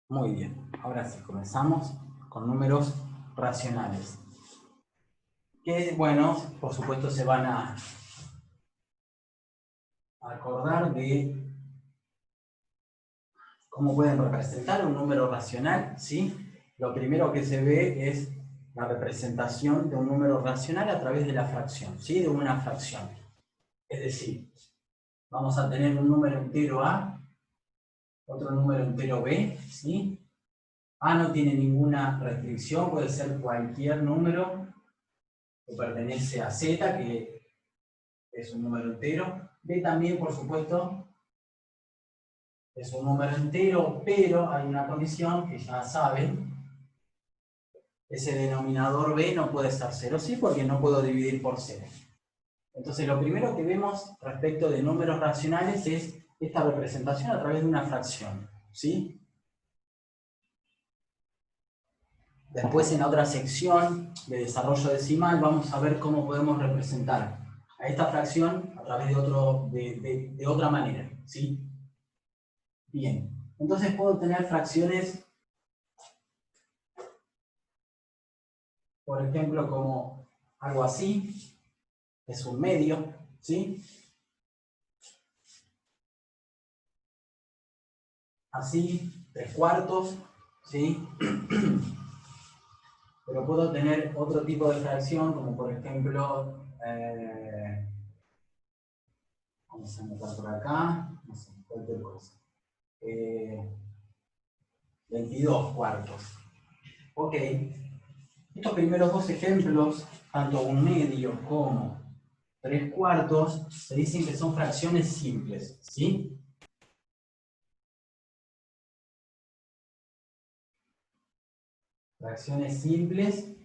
Muy bien, ahora sí, comenzamos con números racionales. Que, bueno, por supuesto se van a acordar de cómo pueden representar un número racional, ¿sí? Lo primero que se ve es la representación de un número racional a través de la fracción, ¿sí? De una fracción. Es decir, vamos a tener un número entero A, otro número entero B, ¿sí? A no tiene ninguna restricción, puede ser cualquier número que pertenece a Z, que es un número entero. B también, por supuesto, es un número entero, pero hay una condición que ya saben. Ese denominador B no puede ser 0, sí, porque no puedo dividir por 0. Entonces, lo primero que vemos respecto de números racionales es esta representación a través de una fracción, ¿sí? Después, en otra sección de desarrollo decimal, vamos a ver cómo podemos representar a esta fracción a través de otra manera, ¿sí? Bien, entonces puedo tener fracciones, por ejemplo, como algo así, es un medio, ¿sí? Así, 3/4, ¿sí? Pero puedo tener otro tipo de fracción, como por ejemplo, vamos a anotar por acá, no sé, cualquier cosa. 22/4. Ok, estos primeros dos ejemplos, tanto un medio como 3/4, se dicen que son fracciones simples, ¿sí? Fracciones simples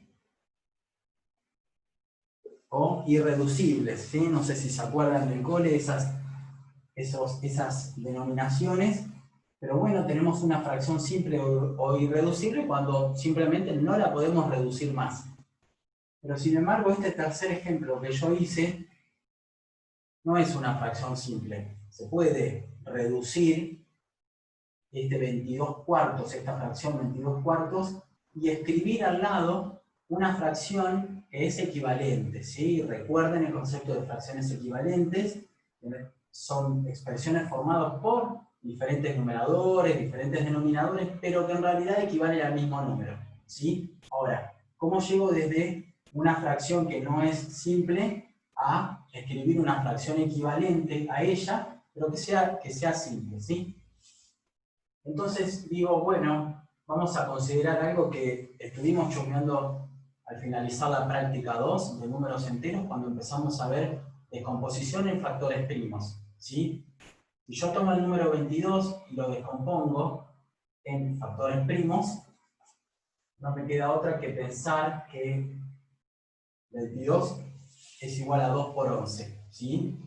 o irreducibles, ¿sí? No sé si se acuerdan del cole, esas denominaciones, pero bueno, tenemos una fracción simple o irreducible cuando simplemente no la podemos reducir más. Pero sin embargo, este tercer ejemplo que yo hice no es una fracción simple. Se puede reducir este 22/4, esta fracción 22/4, y escribir al lado una fracción que es equivalente, ¿sí? Recuerden el concepto de fracciones equivalentes. Son expresiones formadas por diferentes numeradores, diferentes denominadores, pero que en realidad equivalen al mismo número, ¿sí? Ahora, ¿cómo llego desde una fracción que no es simple a escribir una fracción equivalente a ella, pero que sea simple, ¿sí? Entonces digo, bueno, vamos a considerar algo que estuvimos chusmeando al finalizar la práctica 2 de números enteros, cuando empezamos a ver descomposición en factores primos, ¿sí? Si yo tomo el número 22 y lo descompongo en factores primos, no me queda otra que pensar que 22 es igual a 2 por 11, ¿sí?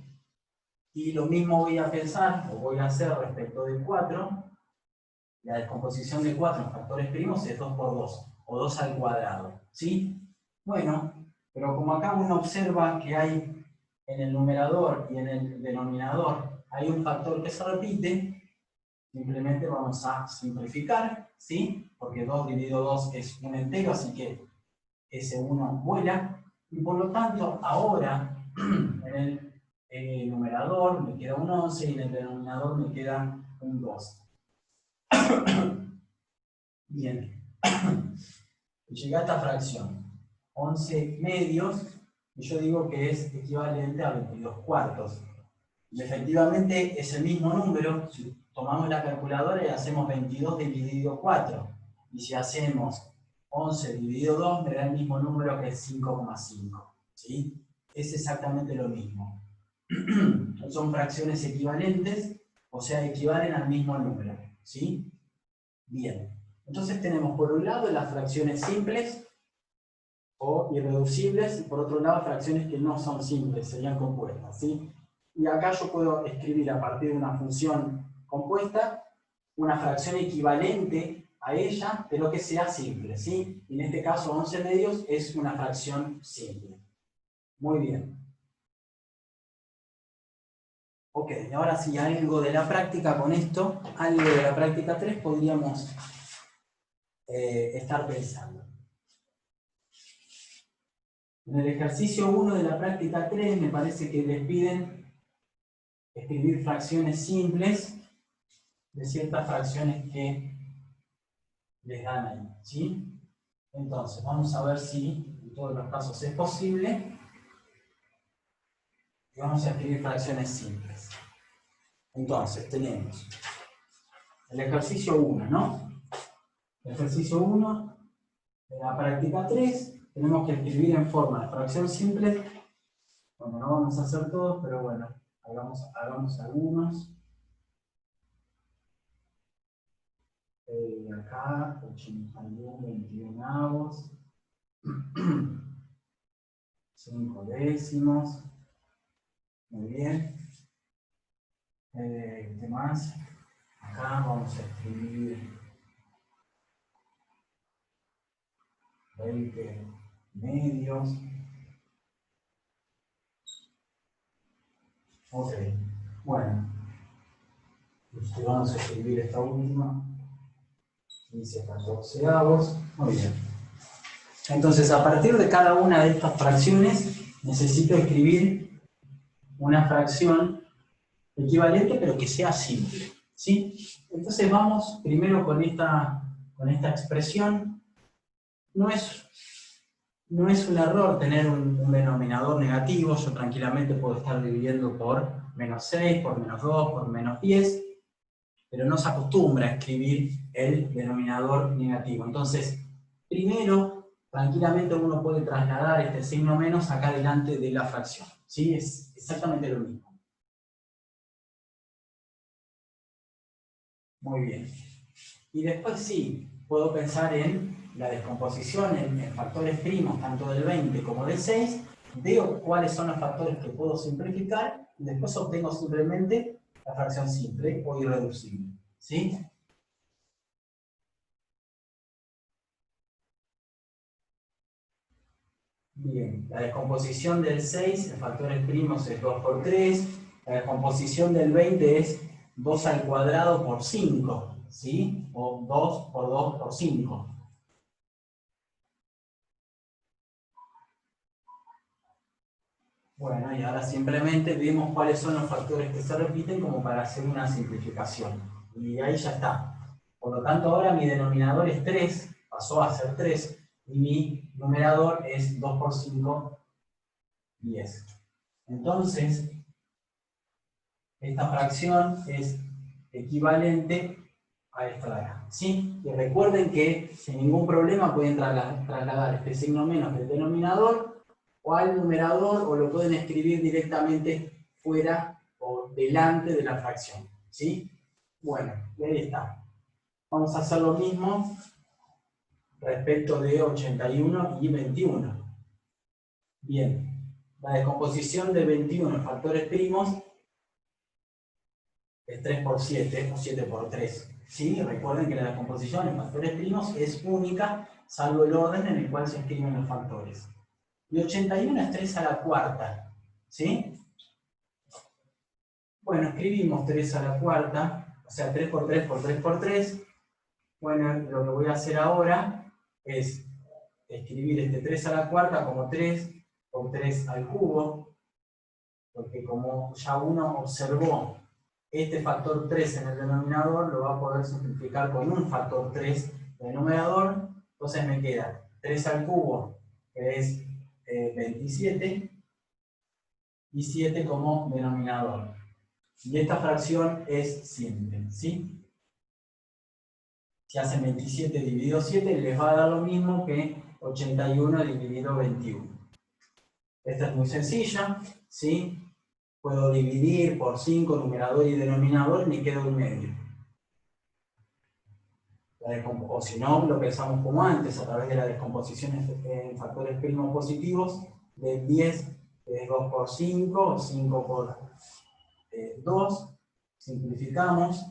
Y lo mismo voy a pensar, o voy a hacer respecto de 4. La descomposición de 4 en factores primos es 2 por 2, o 2 al cuadrado, ¿sí? Bueno, pero como acá uno observa que hay en el numerador y en el denominador hay un factor que se repite, simplemente vamos a simplificar, ¿sí? Porque 2 dividido 2 es un entero, así que ese 1 vuela, y por lo tanto ahora en el numerador me queda un 11 y en el denominador me queda un 2. Bien, llega a esta fracción, 11 medios, y yo digo que es equivalente a 22/4. Y efectivamente es el mismo número, si tomamos la calculadora y hacemos 22 dividido 4, y si hacemos 11 dividido 2, me da el mismo número que es 5,5. ¿Sí? Es exactamente lo mismo. Son fracciones equivalentes, o sea, equivalen al mismo número. ¿Sí? Bien. Entonces tenemos por un lado las fracciones simples o irreducibles, y por otro lado fracciones que no son simples, serían compuestas, ¿sí? Y acá yo puedo escribir a partir de una función compuesta una fracción equivalente a ella, pero que sea simple, ¿sí? Y en este caso 11 medios es una fracción simple. Muy bien. Ok, ahora sí, algo de la práctica con esto, algo de la práctica 3 podríamos estar pensando. En el ejercicio 1 de la práctica 3 me parece que les piden escribir fracciones simples de ciertas fracciones que les dan ahí, ¿sí? Entonces, vamos a ver si en todos los casos es posible. Y vamos a escribir fracciones simples. Entonces, tenemos el ejercicio 1, ¿no? El ejercicio 1 de la práctica 3, tenemos que escribir en forma de fracción simple. Bueno, no vamos a hacer todos, pero bueno, hagamos algunos. Acá, 81, 21 avos, 5 décimos. Muy bien. ¿Qué más? Acá vamos a escribir 20 medios. Ok, bueno. Y vamos a escribir esta última. 15 14avos. Muy bien. Entonces, a partir de cada una de estas fracciones, necesito escribir una fracción equivalente, pero que sea simple, ¿sí? Entonces vamos primero con esta expresión. No es un error tener un denominador negativo. Yo tranquilamente puedo estar dividiendo por menos 6, por menos 2, por menos 10, pero no se acostumbra a escribir el denominador negativo. Entonces, primero, tranquilamente uno puede trasladar este signo menos acá delante de la fracción, ¿sí? Es exactamente lo mismo. Muy bien. Y después sí, puedo pensar en la descomposición, en factores primos, tanto del 20 como del 6, veo cuáles son los factores que puedo simplificar, y después obtengo simplemente la fracción simple o irreducible, ¿sí? Bien, la descomposición del 6 en factores primos es 2 por 3, la descomposición del 20 es 2 al cuadrado por 5, ¿sí? O 2 por 2 por 5. Bueno, y ahora simplemente vemos cuáles son los factores que se repiten como para hacer una simplificación. Y ahí ya está. Por lo tanto, ahora mi denominador es 3, pasó a ser 3, y mi numerador es 2 por 5, 10. Entonces, esta fracción es equivalente a esta de acá, ¿sí? Y recuerden que sin ningún problema pueden trasladar este signo menos del denominador o al numerador, o lo pueden escribir directamente fuera o delante de la fracción, ¿sí? Bueno, y ahí está. Vamos a hacer lo mismo respecto de 81 y 21. Bien, la descomposición de 21 en factores primos es 3 por 7 o 7 por 3. ¿Sí? Recuerden que la descomposición en factores primos es única, salvo el orden en el cual se escriben los factores. Y 81 es 3 a la cuarta. ¿Sí? Bueno, escribimos 3 a la cuarta, o sea, 3 por 3 por 3 por 3. Bueno, lo que voy a hacer ahora es escribir este 3 a la cuarta como 3 por 3 al cubo, porque como ya uno observó este factor 3 en el denominador, lo va a poder simplificar con un factor 3 en el numerador. Entonces me queda 3 al cubo, que es 27, y 7 como denominador. Y esta fracción es simple, ¿sí? Si hacen 27 dividido 7, les va a dar lo mismo que 81 dividido 21. Esta es muy sencilla, ¿sí? Puedo dividir por 5 numerador y denominador y me queda un medio. O si no, lo pensamos como antes, a través de la descomposición en factores primos positivos, del 10 es 2 por 5, o 5 por 2, simplificamos,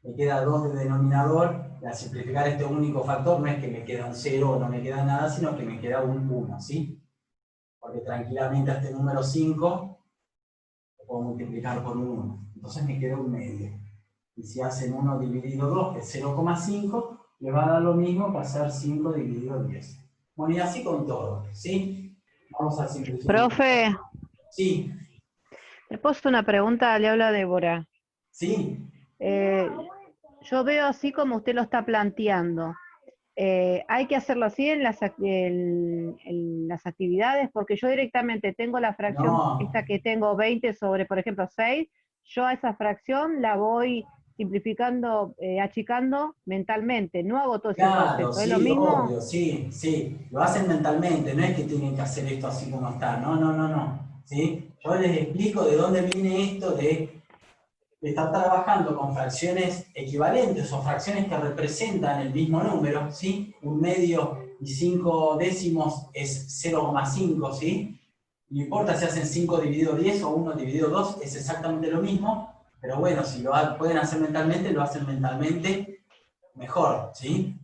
me queda 2 de denominador, y al simplificar este único factor no es que me queda un 0 o no me queda nada, sino que me queda un 1, ¿sí? Porque tranquilamente a este número 5 lo puedo multiplicar por un 1, entonces me queda un medio. Y si hacen 1 dividido 2, que es 0,5, le va a dar lo mismo que hacer 5 dividido 10. Bueno, y así con todo, ¿sí? Vamos a simplificar. Profe, Sí, le puedo hacer una pregunta, le habla Débora. sí. Yo veo así como usted lo está planteando. Hay que hacerlo así en en las actividades, porque yo directamente tengo la fracción, No, esta que tengo 20 sobre, por ejemplo, 6, yo a esa fracción la voy simplificando, achicando mentalmente, no hago todo ese claro, proceso. ¿Es lo sí, mismo? obvio, sí, sí. Lo hacen mentalmente, no es que tienen que hacer esto así como está. No, no, no, no. ¿Sí? Yo les explico de dónde viene esto de estar trabajando con fracciones equivalentes o fracciones que representan el mismo número, ¿sí? Un medio y 5 décimos es 0,5, ¿sí? No importa si hacen 5 dividido 10 o 1 dividido 2, es exactamente lo mismo, pero bueno, si lo pueden hacer mentalmente, lo hacen mentalmente mejor, ¿sí?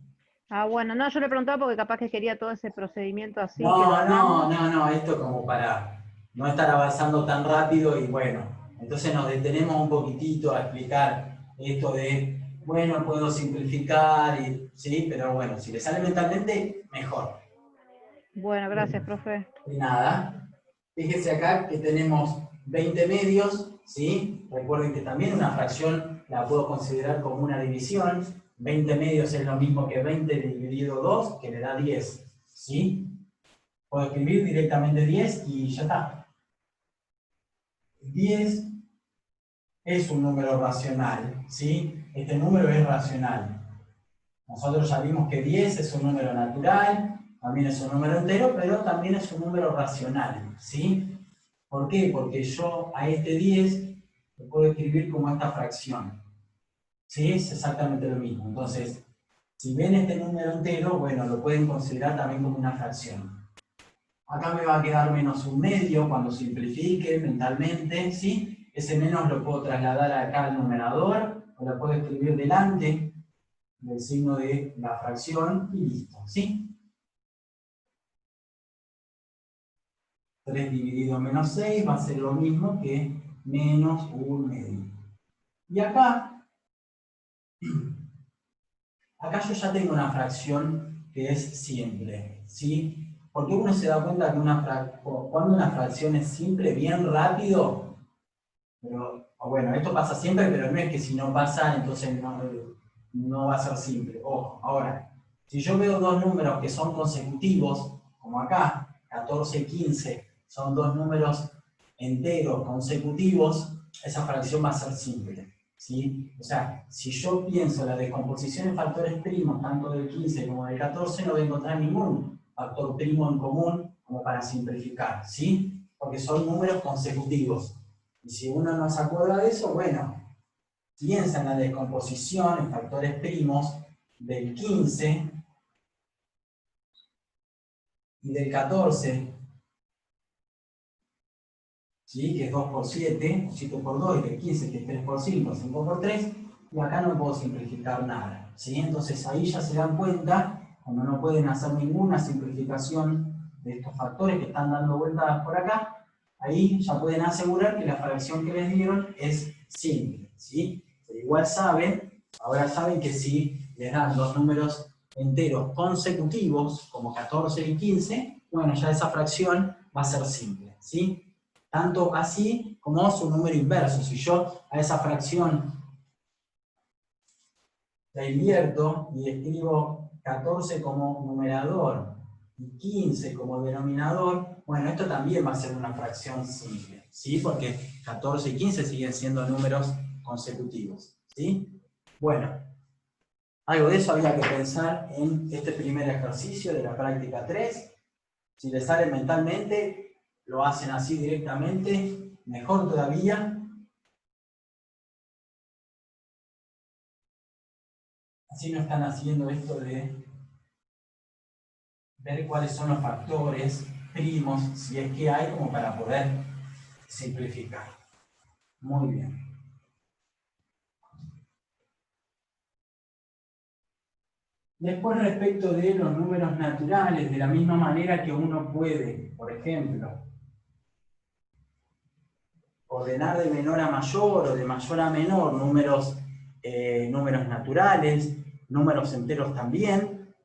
Ah, bueno, no, yo le preguntaba porque capaz que quería todo ese procedimiento así que lo No, no, hablamos. no, no, esto como para no estar avanzando tan rápido y bueno, entonces nos detenemos un poquitito a explicar esto de, bueno, puedo simplificar, y, sí, pero bueno, si le sale mentalmente, mejor. Bueno, gracias, profe. Y nada, fíjense acá que tenemos 20 medios, ¿sí? Recuerden que también una fracción la puedo considerar como una división. 20 medios es lo mismo que 20 dividido 2, que le da 10, ¿sí? Puedo escribir directamente 10 y ya está. 10 es un número racional, ¿sí? Este número es racional. Nosotros ya vimos que 10 es un número natural, también es un número entero, pero también es un número racional, ¿sí? ¿Por qué? Porque yo a este 10 lo puedo escribir como esta fracción, ¿sí? Es exactamente lo mismo. Entonces, si ven este número entero, bueno, lo pueden considerar también como una fracción. Acá me va a quedar menos un medio cuando simplifique mentalmente, ¿sí? Ese menos lo puedo trasladar acá al numerador, o lo puedo escribir delante del signo de la fracción y listo, ¿sí? 3 dividido menos 6 va a ser lo mismo que menos un medio. Y acá yo ya tengo una fracción que es simple, ¿sí? Porque uno se da cuenta que cuando una fracción es simple, bien rápido, pero bueno, esto pasa siempre, pero no es que si no pasa, entonces no va a ser simple. Ojo, ahora, si yo veo dos números que son consecutivos, como acá, 14 y 15, son dos números enteros consecutivos, esa fracción va a ser simple, ¿sí? O sea, si yo pienso la descomposición en factores primos, tanto del 15 como del 14, no voy a encontrar ningún factor primo en común como para simplificar, ¿sí? Porque son números consecutivos. Y si uno no se acuerda de eso, bueno, piensa en la descomposición en factores primos del 15 y del 14, ¿sí? Que es 2 por 7, 7 por 2, y del 15, que es 3 por 5, 5 por 3, y acá no puedo simplificar nada, ¿sí? Entonces ahí ya se dan cuenta, cuando no pueden hacer ninguna simplificación de estos factores que están dando vueltas por acá, ahí ya pueden asegurar que la fracción que les dieron es simple, ¿sí? Pero igual ahora saben que si les dan dos números enteros consecutivos, como 14 y 15, bueno, ya esa fracción va a ser simple, ¿sí? Tanto así como su número inverso. Si yo a esa fracción la invierto y escribo 14 como numerador y 15 como denominador, bueno, esto también va a ser una fracción simple, ¿sí? Porque 14 y 15 siguen siendo números consecutivos, ¿sí? Bueno, algo de eso había que pensar en este primer ejercicio de la práctica 3. Si les sale mentalmente, lo hacen así directamente, mejor todavía. Así no están haciendo esto de ver cuáles son los factores primos, si es que hay, como para poder simplificar. Muy bien. Después, respecto de los números naturales, de la misma manera que uno puede, por ejemplo, ordenar de menor a mayor o de mayor a menor números naturales, números enteros también.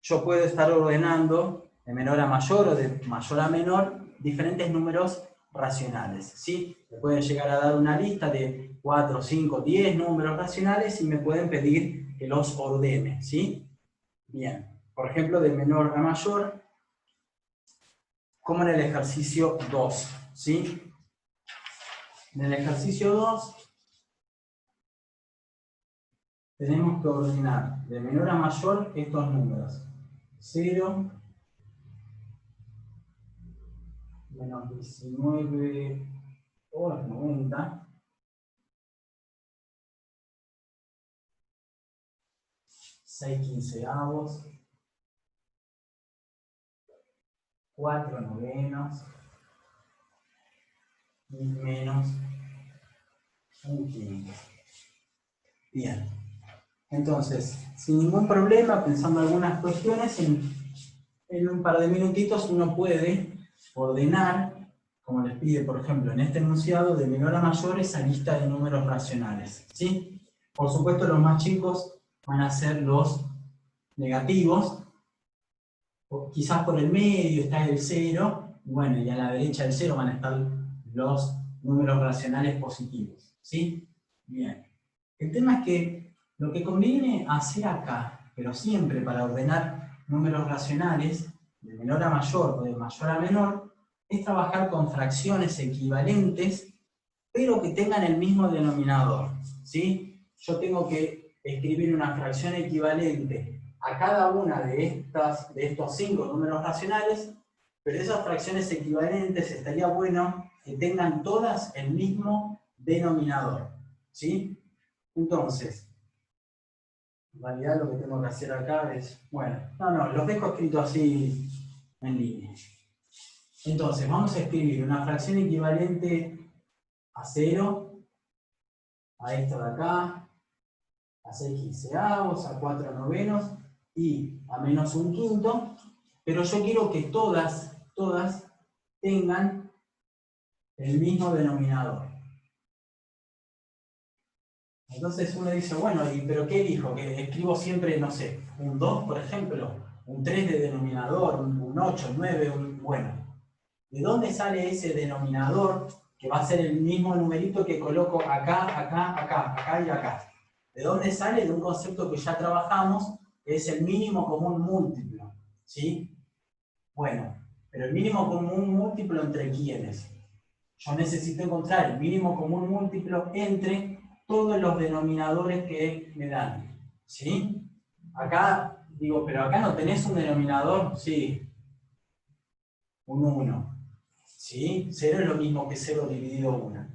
Yo puedo estar ordenando de menor a mayor o de mayor a menor diferentes números racionales, ¿sí? Me pueden llegar a dar una lista de 4, 5, 10 números racionales y me pueden pedir que los ordene, ¿sí? Bien, por ejemplo, de menor a mayor, como en el ejercicio 2, ¿sí? En el ejercicio 2 tenemos que ordenar de menor a mayor estos números. 0, menos 19, o 90, 6 quinceavos, 4 novenos, y menos un quinto. Bien. Entonces, sin ningún problema, pensando algunas cuestiones, en un par de minutitos uno puede ordenar, como les pide, por ejemplo, en este enunciado, de menor a mayor esa lista de números racionales, ¿sí? Por supuesto, los más chicos van a ser los negativos, o quizás por el medio está el 0, y bueno, y a la derecha del 0 van a estar los números racionales positivos, ¿sí? Bien. El tema es que lo que conviene hacer acá, pero siempre para ordenar números racionales, de menor a mayor o de mayor a menor, es trabajar con fracciones equivalentes, pero que tengan el mismo denominador, ¿sí? Yo tengo que escribir una fracción equivalente a cada una de estos 5 números racionales, pero esas fracciones equivalentes estaría bueno que tengan todas el mismo denominador, ¿sí? Entonces, en realidad lo que tengo que hacer acá es, bueno, no, los dejo escrito así en línea. Entonces, vamos a escribir una fracción equivalente a 0, a esto de acá, a 6 quinceavos, a 4 novenos y a menos un quinto, pero yo quiero que todas tengan el mismo denominador. Entonces uno dice, bueno, ¿pero qué elijo? ¿Que escribo siempre, no sé, un 2, por ejemplo? ¿Un 3 de denominador? ¿Un 8, 9? Bueno, ¿de dónde sale ese denominador que va a ser el mismo numerito que coloco acá, acá, acá, acá y acá? ¿De dónde sale? De un concepto que ya trabajamos, que es el mínimo común múltiplo, ¿sí? Bueno, pero el mínimo común múltiplo ¿entre quiénes? Yo necesito encontrar el mínimo común múltiplo entre todos los denominadores que me dan, ¿sí? Acá, digo, pero acá no tenés un denominador, sí, un 1, ¿sí? 0 es lo mismo que 0 dividido 1.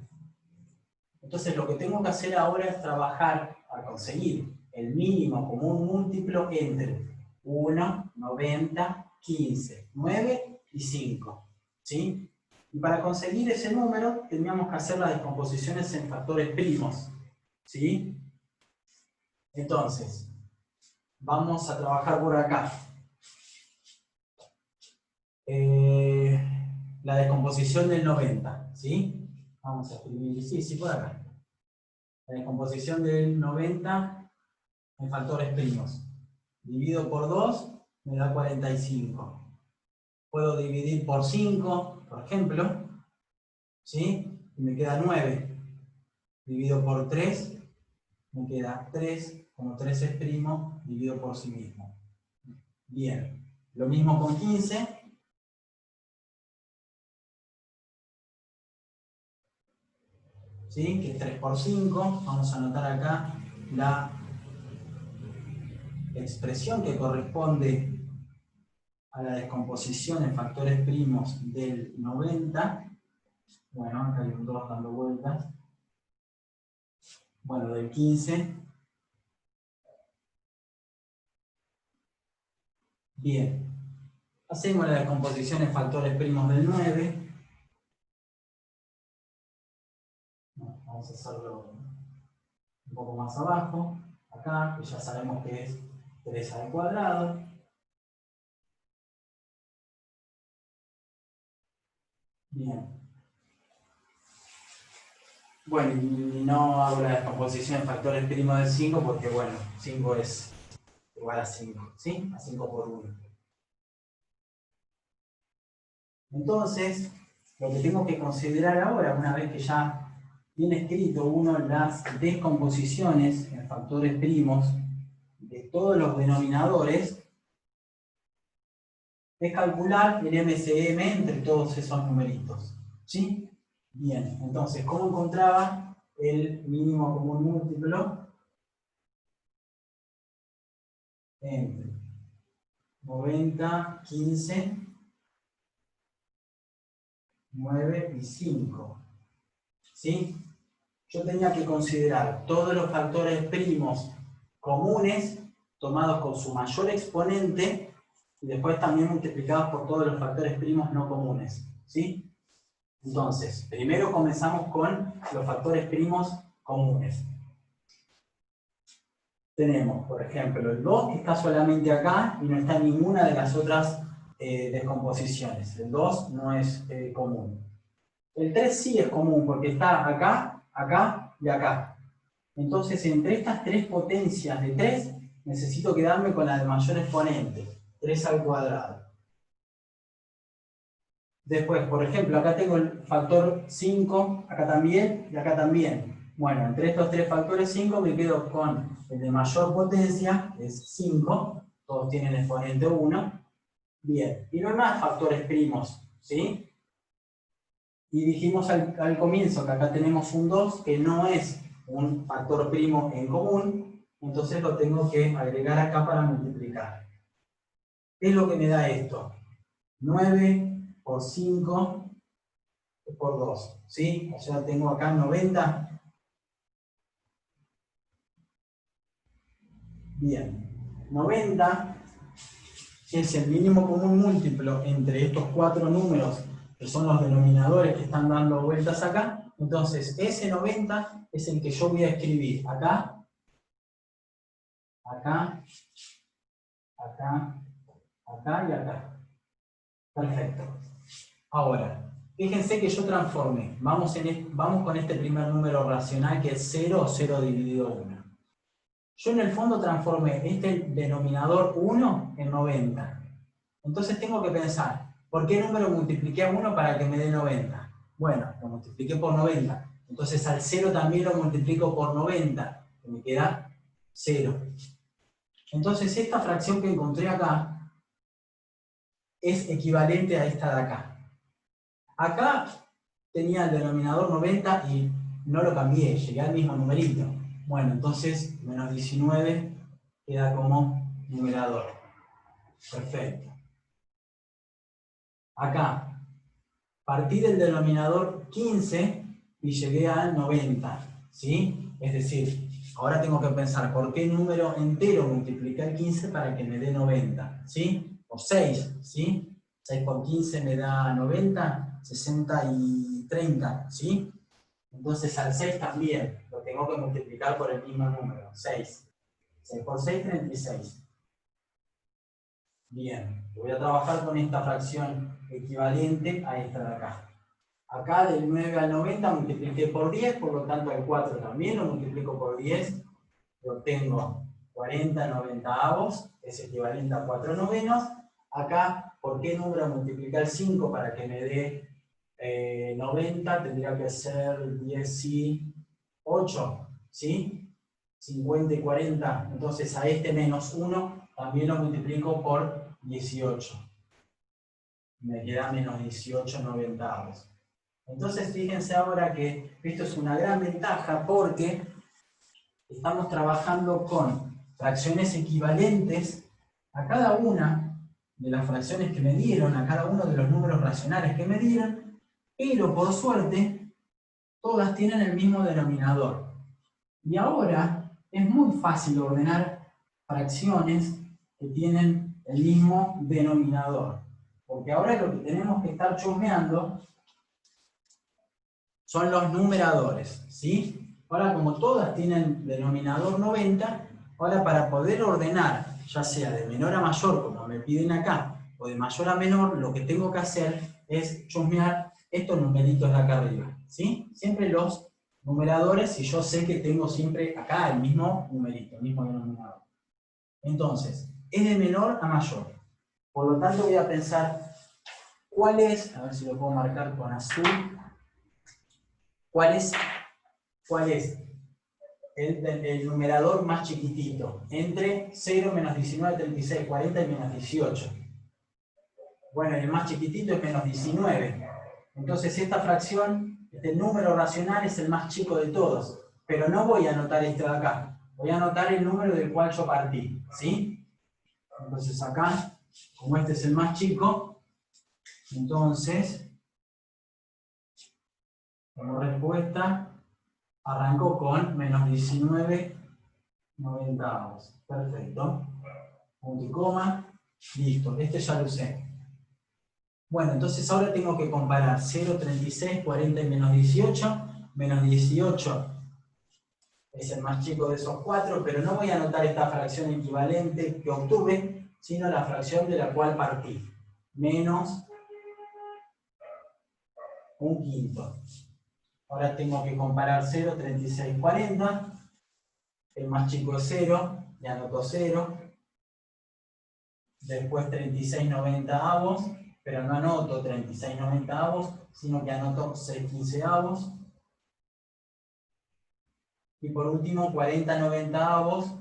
Entonces lo que tengo que hacer ahora es trabajar para conseguir el mínimo común múltiplo entre 1, 90, 15, 9 y 5, ¿sí? Y para conseguir ese número teníamos que hacer las descomposiciones en factores primos, ¿sí? Entonces, vamos a trabajar por acá. La descomposición del 90, ¿sí? Vamos a escribir, sí, por acá. La descomposición del 90 en factores primos. Divido por 2, me da 45. Puedo dividir por 5, por ejemplo, ¿sí? Y me queda 9. Divido por 3, me queda 3, como 3 es primo, divido por sí mismo. Bien, lo mismo con 15. ¿Sí? Que es 3 por 5. Vamos a anotar acá la expresión que corresponde a la descomposición en factores primos del 90. Bueno, acá hay un 2 dando vueltas. Bueno, del 15. Bien. Hacemos la descomposición en factores primos del 9. Vamos a hacerlo un poco más abajo. Acá, que ya sabemos que es 3 al cuadrado. Bien. Bueno, y no hago la descomposición de factores primos de 5 porque, bueno, 5 es igual a 5, ¿sí? A 5 por 1. Entonces, lo que tengo que considerar ahora, una vez que ya tiene escrito uno las descomposiciones en factores primos de todos los denominadores, es calcular el MCM entre todos esos numeritos, ¿sí? Bien, entonces, ¿cómo encontraba el mínimo común múltiplo entre 90, 15, 9 y 5? ¿Sí? Yo tenía que considerar todos los factores primos comunes tomados con su mayor exponente y después también multiplicados por todos los factores primos no comunes, ¿sí? Entonces, primero comenzamos con los factores primos comunes. Tenemos, por ejemplo, el 2 que está solamente acá y no está en ninguna de las otras descomposiciones. El 2 no es común. El 3 sí es común porque está acá, acá y acá. Entonces, entre estas tres potencias de 3, necesito quedarme con la de mayor exponente, 3 al cuadrado. Después, por ejemplo, acá tengo el factor 5, acá también y acá también. Bueno, entre estos tres factores 5 me quedo con el de mayor potencia, que es 5, todos tienen exponente 1. Bien, y no hay más factores primos, ¿sí? Y dijimos al comienzo que acá tenemos un 2 que no es un factor primo en común, entonces lo tengo que agregar acá para multiplicar. ¿Qué es lo que me da esto? 9 por 5 por 2, ¿sí? O sea, tengo acá 90. Bien, 90 es el mínimo común múltiplo entre estos cuatro números que son los denominadores que están dando vueltas acá. Entonces, ese 90 es el que yo voy a escribir acá, acá, acá, acá y acá. Perfecto. Ahora, fíjense que yo transformé. Vamos con este primer número racional que es 0 o 0 dividido 1. Yo en el fondo transformé este denominador 1 en 90. Entonces tengo que pensar, ¿por qué número multipliqué a 1 para que me dé 90? Bueno, lo multipliqué por 90. Entonces al 0 también lo multiplico por 90, que me queda 0. Entonces esta fracción que encontré acá es equivalente a esta de acá. Acá tenía el denominador 90 y no lo cambié, llegué al mismo numerito. Bueno, entonces menos 19 queda como numerador. Perfecto. Acá, partí del denominador 15 y llegué al 90, ¿sí? Es decir, ahora tengo que pensar por qué número entero multiplicar el 15 para que me dé 90, ¿sí? O 6, ¿sí? 6 por 15 me da 90, 60 y 30, ¿sí? Entonces al 6 también lo tengo que multiplicar por el mismo número, 6. 6 por 6, 36. Bien, voy a trabajar con esta fracción equivalente a esta de acá. Acá del 9 al 90 multipliqué por 10, por lo tanto el 4 también lo multiplico por 10, y obtengo 40 novenavos, es equivalente a 4 novenos. Acá, ¿por qué número multiplicar 5 para que me dé 90? Tendría que ser 18, ¿sí? 50 y 40, entonces a este menos 1 también lo multiplico por 18. Me queda menos 18 noventavos. Entonces fíjense ahora que esto es una gran ventaja porque estamos trabajando con fracciones equivalentes a cada una de las fracciones que me dieron, a cada uno de los números racionales que me dieron, pero por suerte todas tienen el mismo denominador. Y ahora es muy fácil ordenar fracciones que tienen el mismo denominador. Porque ahora lo que tenemos que estar chusmeando son los numeradores, ¿sí? Ahora, como todas tienen denominador 90, ahora para poder ordenar, ya sea de menor a mayor, como me piden acá, o de mayor a menor, lo que tengo que hacer es chusmear estos numeritos de acá arriba, ¿sí? Siempre los numeradores si yo sé que tengo siempre acá el mismo numerito, el mismo denominador. Entonces, es de menor a mayor. Por lo tanto voy a pensar cuál es, a ver si lo puedo marcar con azul, cuál es el numerador más chiquitito, entre 0, menos 19, 36, 40 y menos 18. Bueno, el más chiquitito es menos 19. Entonces esta fracción, este número racional es el más chico de todos. Pero no voy a anotar este de acá. Voy a anotar el número del cual yo partí. ¿Sí? Entonces acá, como este es el más chico, entonces, como respuesta, arrancó con menos 19 noventavos. Perfecto. Punto y coma. Listo. Este ya lo usé. Bueno, entonces ahora tengo que comparar 0, 36, 40 y menos 18. Menos 18 es el más chico de esos cuatro, pero no voy a anotar esta fracción equivalente que obtuve, sino la fracción de la cual partí. Menos un quinto. Ahora tengo que comparar 0, 36, 40. El más chico es 0, le anoto 0. Después 36 noventavos, pero no anoto 36 noventavos, sino que anoto 6 quinceavos. Y por último 40 noventavos,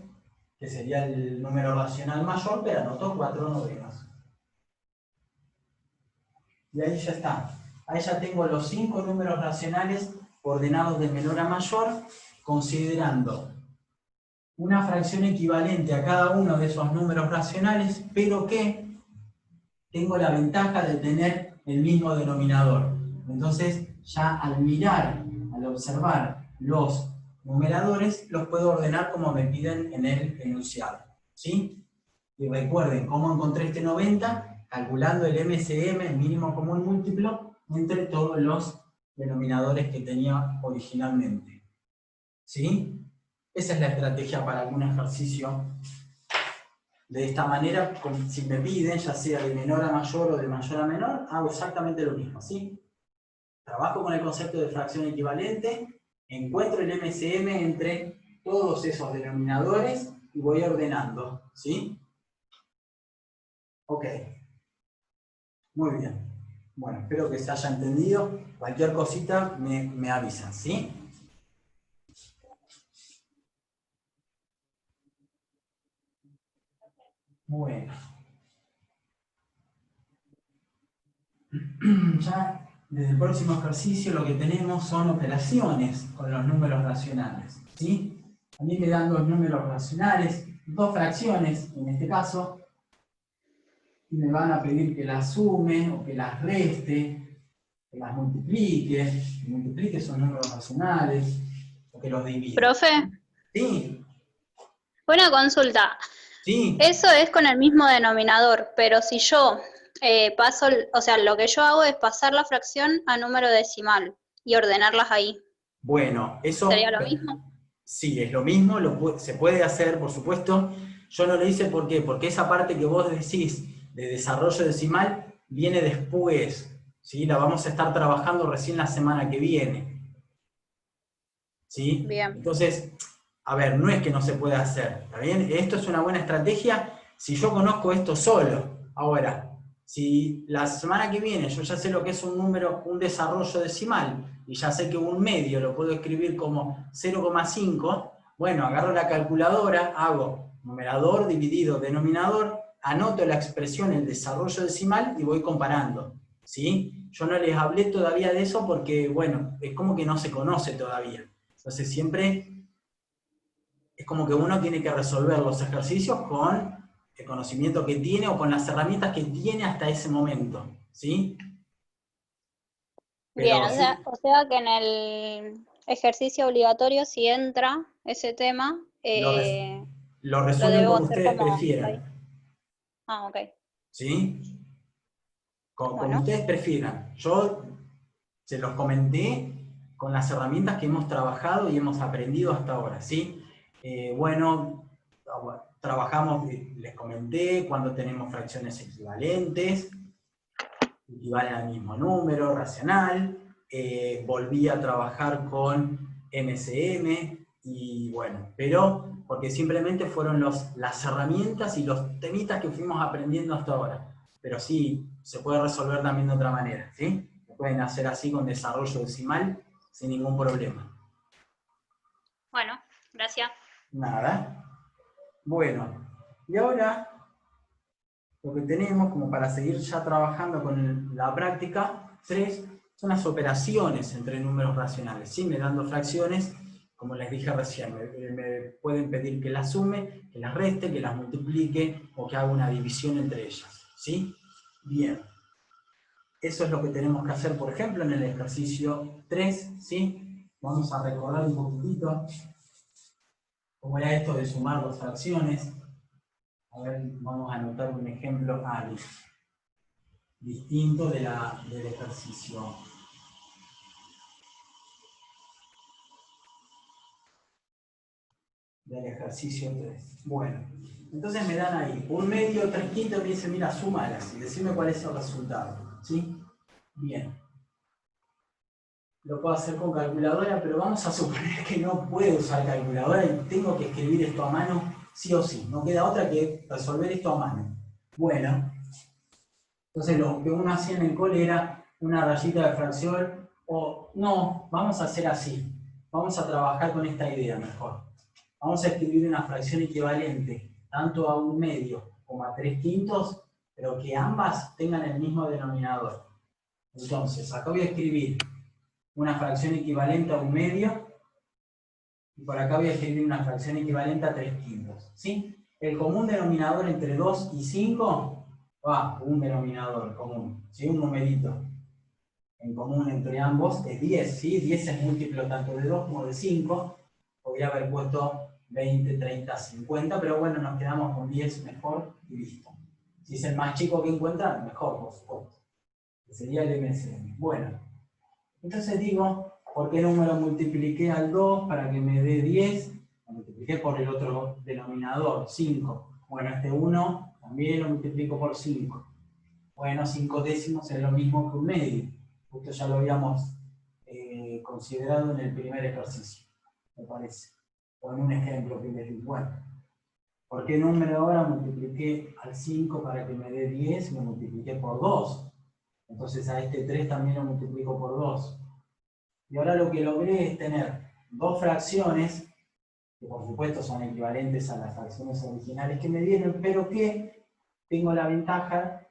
que sería el número racional mayor, pero anoto 4 novenos. Y ahí ya está. Ahí ya tengo los 5 números racionales ordenados de menor a mayor, considerando una fracción equivalente a cada uno de esos números racionales, pero que tengo la ventaja de tener el mismo denominador. Entonces, ya al mirar, al observar los numeradores, los puedo ordenar como me piden en el enunciado. ¿Sí? Y recuerden cómo encontré este 90, calculando el MCM, el mínimo común múltiplo, entre todos los denominadores que tenía originalmente. ¿Sí? Esa es la estrategia para algún ejercicio. De esta manera, si me piden, ya sea de menor a mayor o de mayor a menor, hago exactamente lo mismo, ¿sí? Trabajo con el concepto de fracción equivalente, encuentro el MCM entre todos esos denominadores y voy ordenando, ¿sí? Ok. Muy bien. Bueno, espero que se haya entendido. Cualquier cosita me avisan, ¿sí? Bueno. Ya desde el próximo ejercicio lo que tenemos son operaciones con los números racionales, ¿sí? A mí me dan dos números racionales, dos fracciones en este caso, y me van a pedir que las sume o que las reste, que las multiplique, que multiplique esos números racionales, o que los divida. Profe, ¿Sí? buena consulta. ¿Sí? Eso es con el mismo denominador, pero si yo paso, o sea, lo que yo hago es pasar la fracción a número decimal y ordenarlas ahí. Bueno, eso ¿Sería lo mismo? sí, es lo mismo, se puede hacer, por supuesto. Yo no lo hice, ¿por qué? Porque esa parte que vos decís de desarrollo decimal viene después, ¿sí? La vamos a estar trabajando recién la semana que viene, ¿sí? Bien. Entonces, a ver, no es que no se pueda hacer, ¿está bien? Esto es una buena estrategia si yo conozco esto solo. Ahora, si la semana que viene yo ya sé lo que es un número, un desarrollo decimal, y ya sé que un medio lo puedo escribir como 0,5, bueno, agarro la calculadora, hago numerador dividido denominador, anoto la expresión, el desarrollo decimal, y voy comparando, ¿sí? Yo no les hablé todavía de eso porque, bueno, es como que no se conoce todavía. Entonces siempre es como que uno tiene que resolver los ejercicios con el conocimiento que tiene o con las herramientas que tiene hasta ese momento, ¿sí? Pero Bien, sí, o sea que en el ejercicio obligatorio, si entra ese tema, lo lo resuelven debo como hacer ustedes como ahí. prefieran, Ah, ok. ¿sí? Como Bueno, ustedes prefieran. Yo se los comenté con las herramientas que hemos trabajado y hemos aprendido hasta ahora, ¿sí? Bueno, trabajamos, les comenté, cuando tenemos fracciones equivalentes, equivalen al mismo número racional. Volví a trabajar con MCM, y bueno, pero porque simplemente fueron las herramientas y los temitas que fuimos aprendiendo hasta ahora. Pero sí, se puede resolver también de otra manera, ¿sí? Lo pueden hacer así con desarrollo decimal sin ningún problema. Bueno, gracias. Nada. Bueno, y ahora lo que tenemos como para seguir ya trabajando con la práctica 3 son las operaciones entre números racionales, ¿sí? Me dando fracciones, como les dije recién, me pueden pedir que las sume, que las reste, que las multiplique o que haga una división entre ellas, ¿sí? Bien. Eso es lo que tenemos que hacer, por ejemplo, en el ejercicio 3, ¿sí? Vamos a recordar un poquitito cómo era esto de sumar dos fracciones. A ver, vamos a anotar un ejemplo distinto del ejercicio. Del ejercicio 3. Bueno, entonces me dan ahí 1/2, 3/5, me dicen, mira, súmalas y decime cuál es el resultado. ¿Sí? Bien. Lo puedo hacer con calculadora, pero vamos a suponer que no puedo usar calculadora y tengo que escribir esto a mano sí o sí. No queda otra que resolver esto a mano. Bueno, entonces lo que uno hacía en el cole era una rayita de fracción, o no, vamos a hacer así. Vamos a trabajar con esta idea mejor. Vamos a escribir una fracción equivalente tanto a 1/2 como a 3/5, pero que ambas tengan el mismo denominador. Entonces, acá voy a escribir una fracción equivalente a 1/2 y por acá voy a escribir una fracción equivalente a 3/5. ¿Sí? El común denominador entre 2 y 5 va un denominador común, ¿sí? Un numerito en común entre ambos es 10, ¿sí? 10 es múltiplo tanto de 2 como de 5. Podría haber puesto 20, 30, 50, pero bueno, nos quedamos con 10 mejor y listo. Si es el más chico que encuentran, mejor, por supuesto. Que sería el MCM. Bueno, entonces digo, ¿por qué número multipliqué al 2 para que me dé 10? Lo multipliqué por el otro denominador, 5. Bueno, este 1 también lo multiplico por 5. Bueno, 5 décimos es lo mismo que 1/2. Esto ya lo habíamos considerado en el primer ejercicio, me parece. O en un ejemplo que les di. Bueno, ¿por qué número ahora multipliqué al 5 para que me dé 10? Lo multipliqué por 2. Entonces a este 3 también lo multiplico por 2. Y ahora lo que logré es tener dos fracciones, que por supuesto son equivalentes a las fracciones originales que me dieron, pero que tengo la ventaja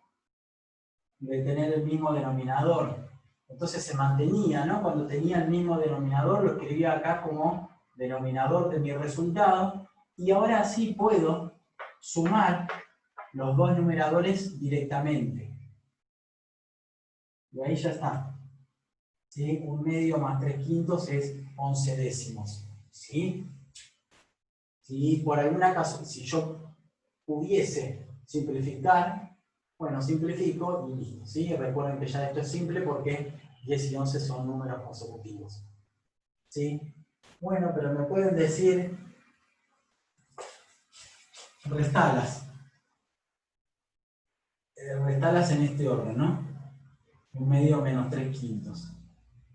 de tener el mismo denominador. Entonces se mantenía, ¿no? Cuando tenía el mismo denominador, lo escribía acá como denominador de mi resultado, y ahora sí puedo sumar los dos numeradores directamente. Y ahí ya está. ¿Sí? 1/2 más 3/5 es 11 décimos. ¿Sí? Si por alguna caso, si yo pudiese simplificar, bueno, simplifico y listo. ¿Sí? Recuerden que ya esto es simple porque 10 y 11 son números consecutivos. ¿Sí? Bueno, pero me pueden decir, restalas. Restalas en este orden, ¿no? 1/2 menos 3/5.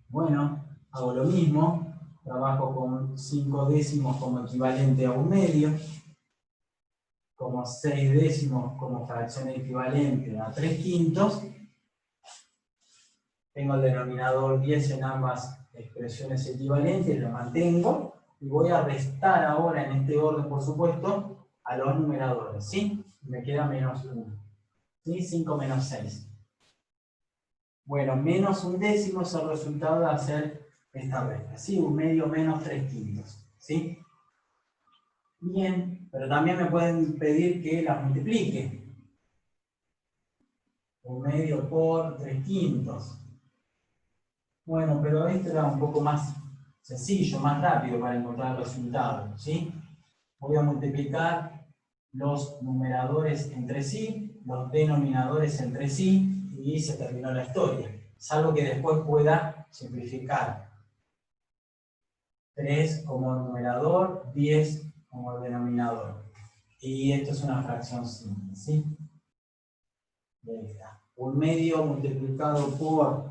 Bueno, hago lo mismo. Trabajo con 5 décimos como equivalente a 1/2. Como 6 décimos como fracción equivalente a 3/5. Tengo el denominador 10 en ambas expresiones equivalentes, lo mantengo. Y voy a restar ahora en este orden, por supuesto, a los numeradores, ¿sí? Me queda menos 1. ¿Sí? 5 menos 6. Bueno, menos 1 décimo es el resultado de hacer esta resta, ¿sí? 1/2 menos 3/5, ¿sí? Bien, pero también me pueden pedir que las multiplique. 1/2 por 3/5. Bueno, pero esto era un poco más sencillo, más rápido para encontrar el resultado, ¿sí? Voy a multiplicar los numeradores entre sí, los denominadores entre sí, y se terminó la historia. Salvo que después pueda simplificar. 3 como numerador, 10 como denominador. Y esto es una fracción simple, ¿sí? Y ahí está. 1/2 multiplicado por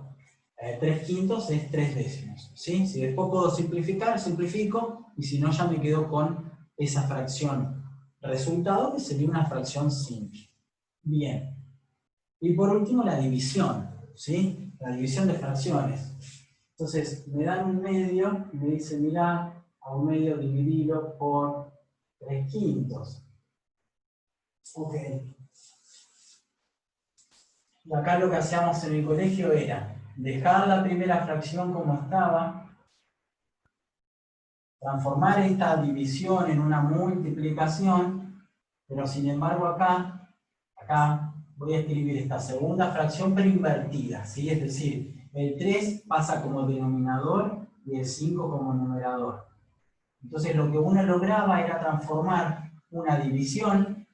3/5 es 3 décimos, ¿sí? Si después puedo simplificar, simplifico, y si no ya me quedo con esa fracción resultado, que sería una fracción simple. Bien. Y por último la división, ¿sí? La división de fracciones. Entonces, me dan un medio y me dice, mirá, a un medio dividido por 3/5. Ok. Y acá lo que hacíamos en el colegio era dejar la primera fracción como estaba, transformar esta división en una multiplicación, pero sin embargo acá voy a escribir esta segunda fracción pero invertida, ¿sí? Es decir, el 3 pasa como denominador y el 5 como numerador. Entonces lo que uno lograba era transformar una división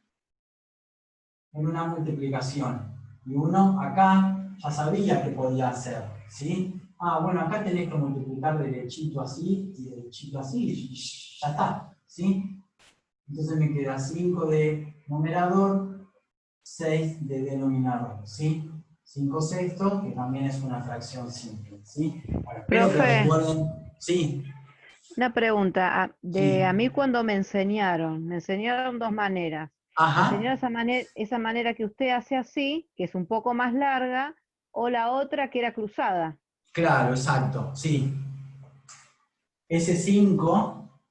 en una multiplicación. Y uno acá ya sabía que podía hacer, ¿sí? Ah, bueno, acá tenés que multiplicar derechito así y derechito así y ya está, ¿sí? Entonces me queda 5 de numerador, 6 de denominador, ¿sí? 5/6, que también es una fracción simple, ¿sí? Bueno, espero que Profe, recuerden, sí, una pregunta. A sí. mí cuando me enseñaron dos maneras. Me Ajá, enseñaron esa manera que usted hace así, que es un poco más larga, o la otra que era cruzada. claro, exacto, sí. Ese 5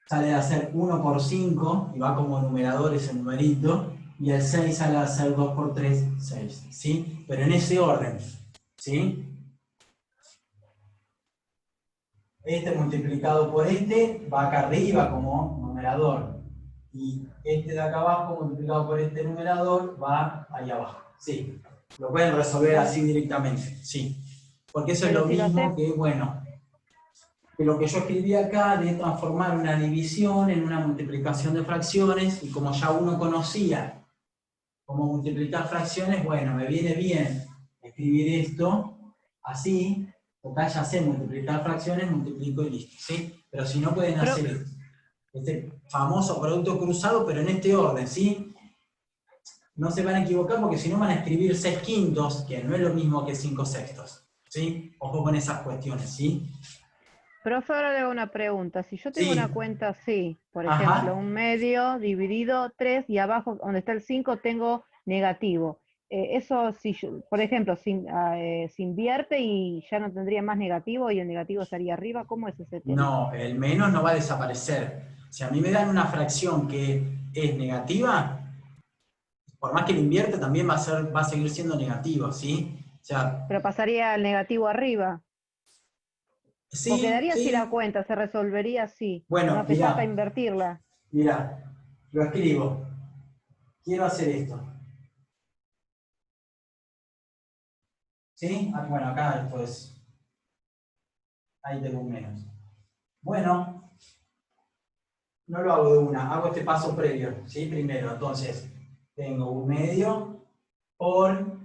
sale a ser 1/5 y va como numerador ese numerito, y el 6 sale a ser 2/3, 6, ¿sí? Pero en ese orden, ¿sí? Este multiplicado por este va acá arriba como numerador, y este de acá abajo multiplicado por este numerador va ahí abajo, ¿sí? Lo pueden resolver Pero, así directamente, ¿sí? Porque eso es pero lo si lo haces, mismo que, bueno, que lo que yo escribí acá de transformar una división en una multiplicación de fracciones, y como ya uno conocía cómo multiplicar fracciones, bueno, me viene bien escribir esto así, total ya sé multiplicar fracciones, multiplico y listo, ¿sí? Pero si no pueden pero, hacer esto, este famoso producto cruzado, pero en este orden, ¿sí? No se van a equivocar porque si no van a escribir 6/5, que no es lo mismo que 5/6, ¿sí? Ojo con esas cuestiones, ¿sí? profe, ahora le hago una pregunta. Si yo tengo una Sí, cuenta así, por ejemplo, ajá. un medio dividido 3 y abajo donde está el 5 tengo negativo. Eso, si por ejemplo, se invierte y ya no tendría más negativo y el negativo estaría arriba, ¿cómo es ese tema? No, el menos no va a desaparecer. Si a mí me dan una fracción que es negativa, por más que lo invierta, también va a seguir siendo negativo, ¿sí? O sea, Pero pasaría el negativo arriba. O sí, quedaría así la sí. cuenta, se resolvería así. No Bueno, hace falta mirá, invertirla. mirá, lo escribo. Quiero hacer esto. ¿Sí? Ah, bueno, acá pues, ahí tengo un menos. Bueno, no lo hago de una, hago este paso previo, ¿sí? Primero, entonces, tengo un medio por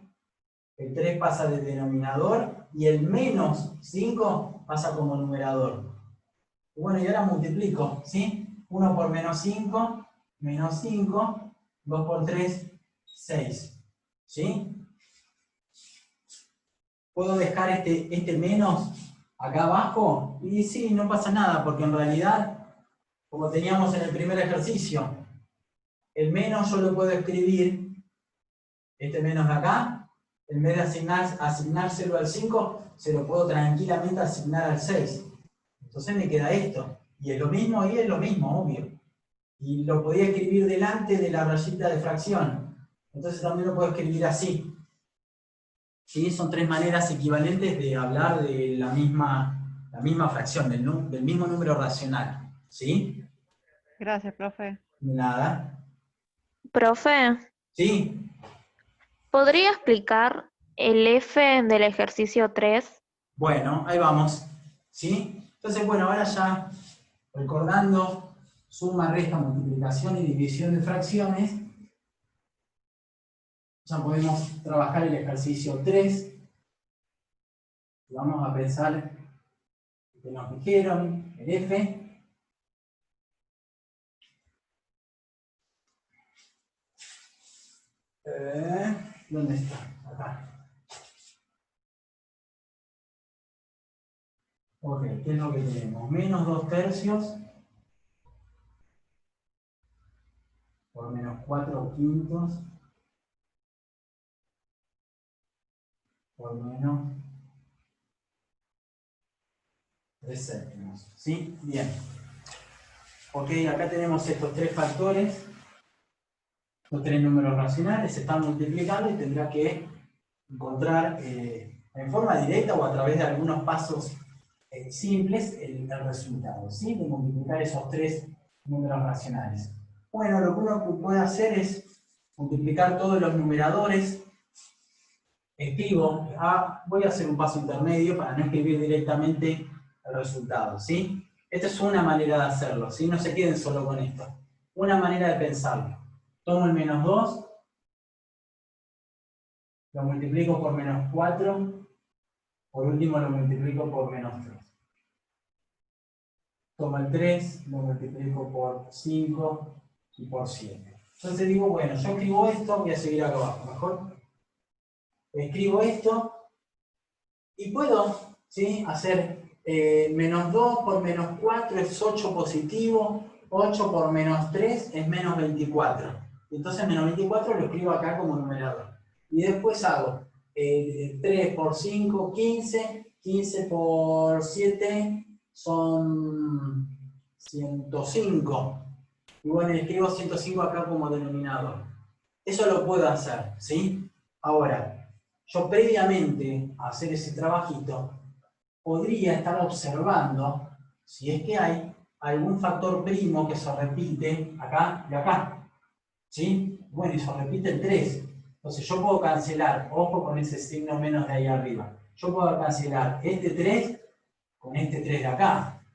el 3 pasa de denominador y el menos 5 pasa como numerador. Y bueno, y ahora multiplico, ¿sí? 1 por menos 5, 2 por 3, 6. ¿Sí? ¿Puedo dejar este menos acá abajo? Y sí, no pasa nada, porque en realidad, como teníamos en el primer ejercicio, el menos yo lo puedo escribir, este menos de acá, en vez de asignárselo al 5, se lo puedo tranquilamente asignar al 6. Entonces me queda esto. Y es lo mismo y es lo mismo, obvio. Y lo podía escribir delante de la rayita de fracción. Entonces también lo puedo escribir así. ¿Sí? Son tres maneras equivalentes de hablar de la misma fracción, del mismo número racional. ¿Sí? Gracias, profe. Nada. Profe, ¿Sí? ¿podría explicar el F del ejercicio 3? Bueno, ahí vamos. ¿Sí? Entonces, bueno, ahora ya recordando suma, resta, multiplicación y división de fracciones, ya podemos trabajar el ejercicio 3. Vamos a pensar que nos dijeron el F. ¿Dónde está? Acá. Ok, ¿qué es lo que tenemos? Menos 2 tercios por menos 4 quintos por menos 3 séptimos. ¿Sí? Bien. Ok, acá tenemos estos tres factores, los tres números racionales, se están multiplicando y tendrá que encontrar en forma directa o a través de algunos pasos simples el resultado, ¿sí? De multiplicar esos tres números racionales. Bueno, lo que uno puede hacer es multiplicar todos los numeradores. Escribo, voy a hacer un paso intermedio para no escribir directamente el resultado, ¿sí? Esta es una manera de hacerlo, ¿sí? No se queden solo con esto. Una manera de pensarlo. Tomo el menos 2, lo multiplico por menos 4, por último lo multiplico por menos 3. Tomo el 3, lo multiplico por 5 y por 7. Entonces digo, bueno, yo escribo esto, voy a seguir acá abajo, mejor. Escribo esto y puedo, ¿sí?, hacer menos 2 por menos 4 es 8 positivo, 8 por menos 3 es menos 24. Entonces menos 24 lo escribo acá como numerador. Y después hago 3 por 5, 15, 15 por 7 son 105. Y bueno, escribo 105 acá como denominador. Eso lo puedo hacer, ¿sí? Ahora, yo previamente a hacer ese trabajito, podría estar observando si es que hay algún factor primo que se repite acá y acá, ¿sí? Bueno, y se repite el 3. Entonces yo puedo cancelar, ojo con ese signo menos de ahí arriba, yo puedo cancelar este 3 con este 3 de acá,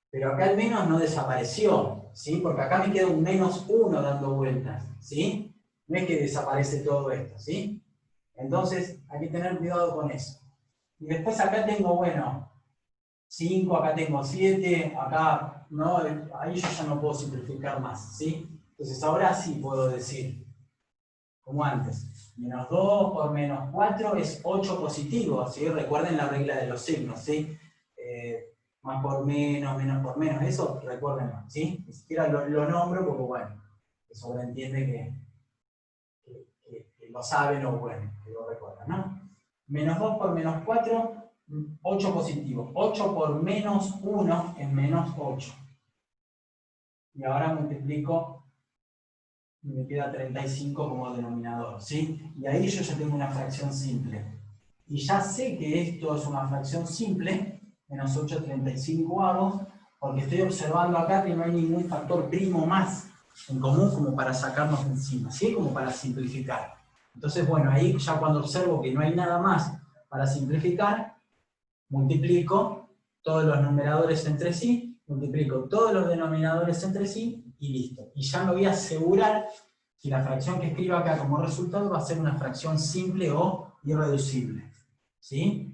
pero acá el menos no desapareció, ¿sí? Porque acá me queda un menos 1 dando vueltas, ¿sí? No es que desaparece todo esto, ¿sí? Entonces hay que tener cuidado con eso. Y después acá tengo, bueno, 5, acá tengo 7, acá, no, ahí yo ya no puedo simplificar más, ¿sí? Entonces ahora sí puedo decir, como antes, menos 2 por menos 4 es 8 positivo, ¿sí? Recuerden la regla de los signos, ¿sí? Más por menos, menos por menos, eso recuérdenlo, ¿sí? Ni siquiera lo nombro porque, bueno, se sobreentiende que lo saben o, bueno, que lo recuerdan, ¿no? Menos 2 por menos 4, 8 positivo. 8 por menos 1 es menos 8. Y ahora multiplico y me queda 35 como denominador, ¿sí? Y ahí yo ya tengo una fracción simple. Y ya sé que esto es una fracción simple, menos 8 35avos, porque estoy observando acá que no hay ningún factor primo más en común como para sacarnos de encima, ¿sí? Como para simplificar. Entonces, bueno, ahí ya cuando observo que no hay nada más para simplificar, multiplico todos los numeradores entre sí, multiplico todos los denominadores entre sí y listo. Y ya me voy a asegurar que la fracción que escribo acá como resultado va a ser una fracción simple o irreducible. ¿Sí?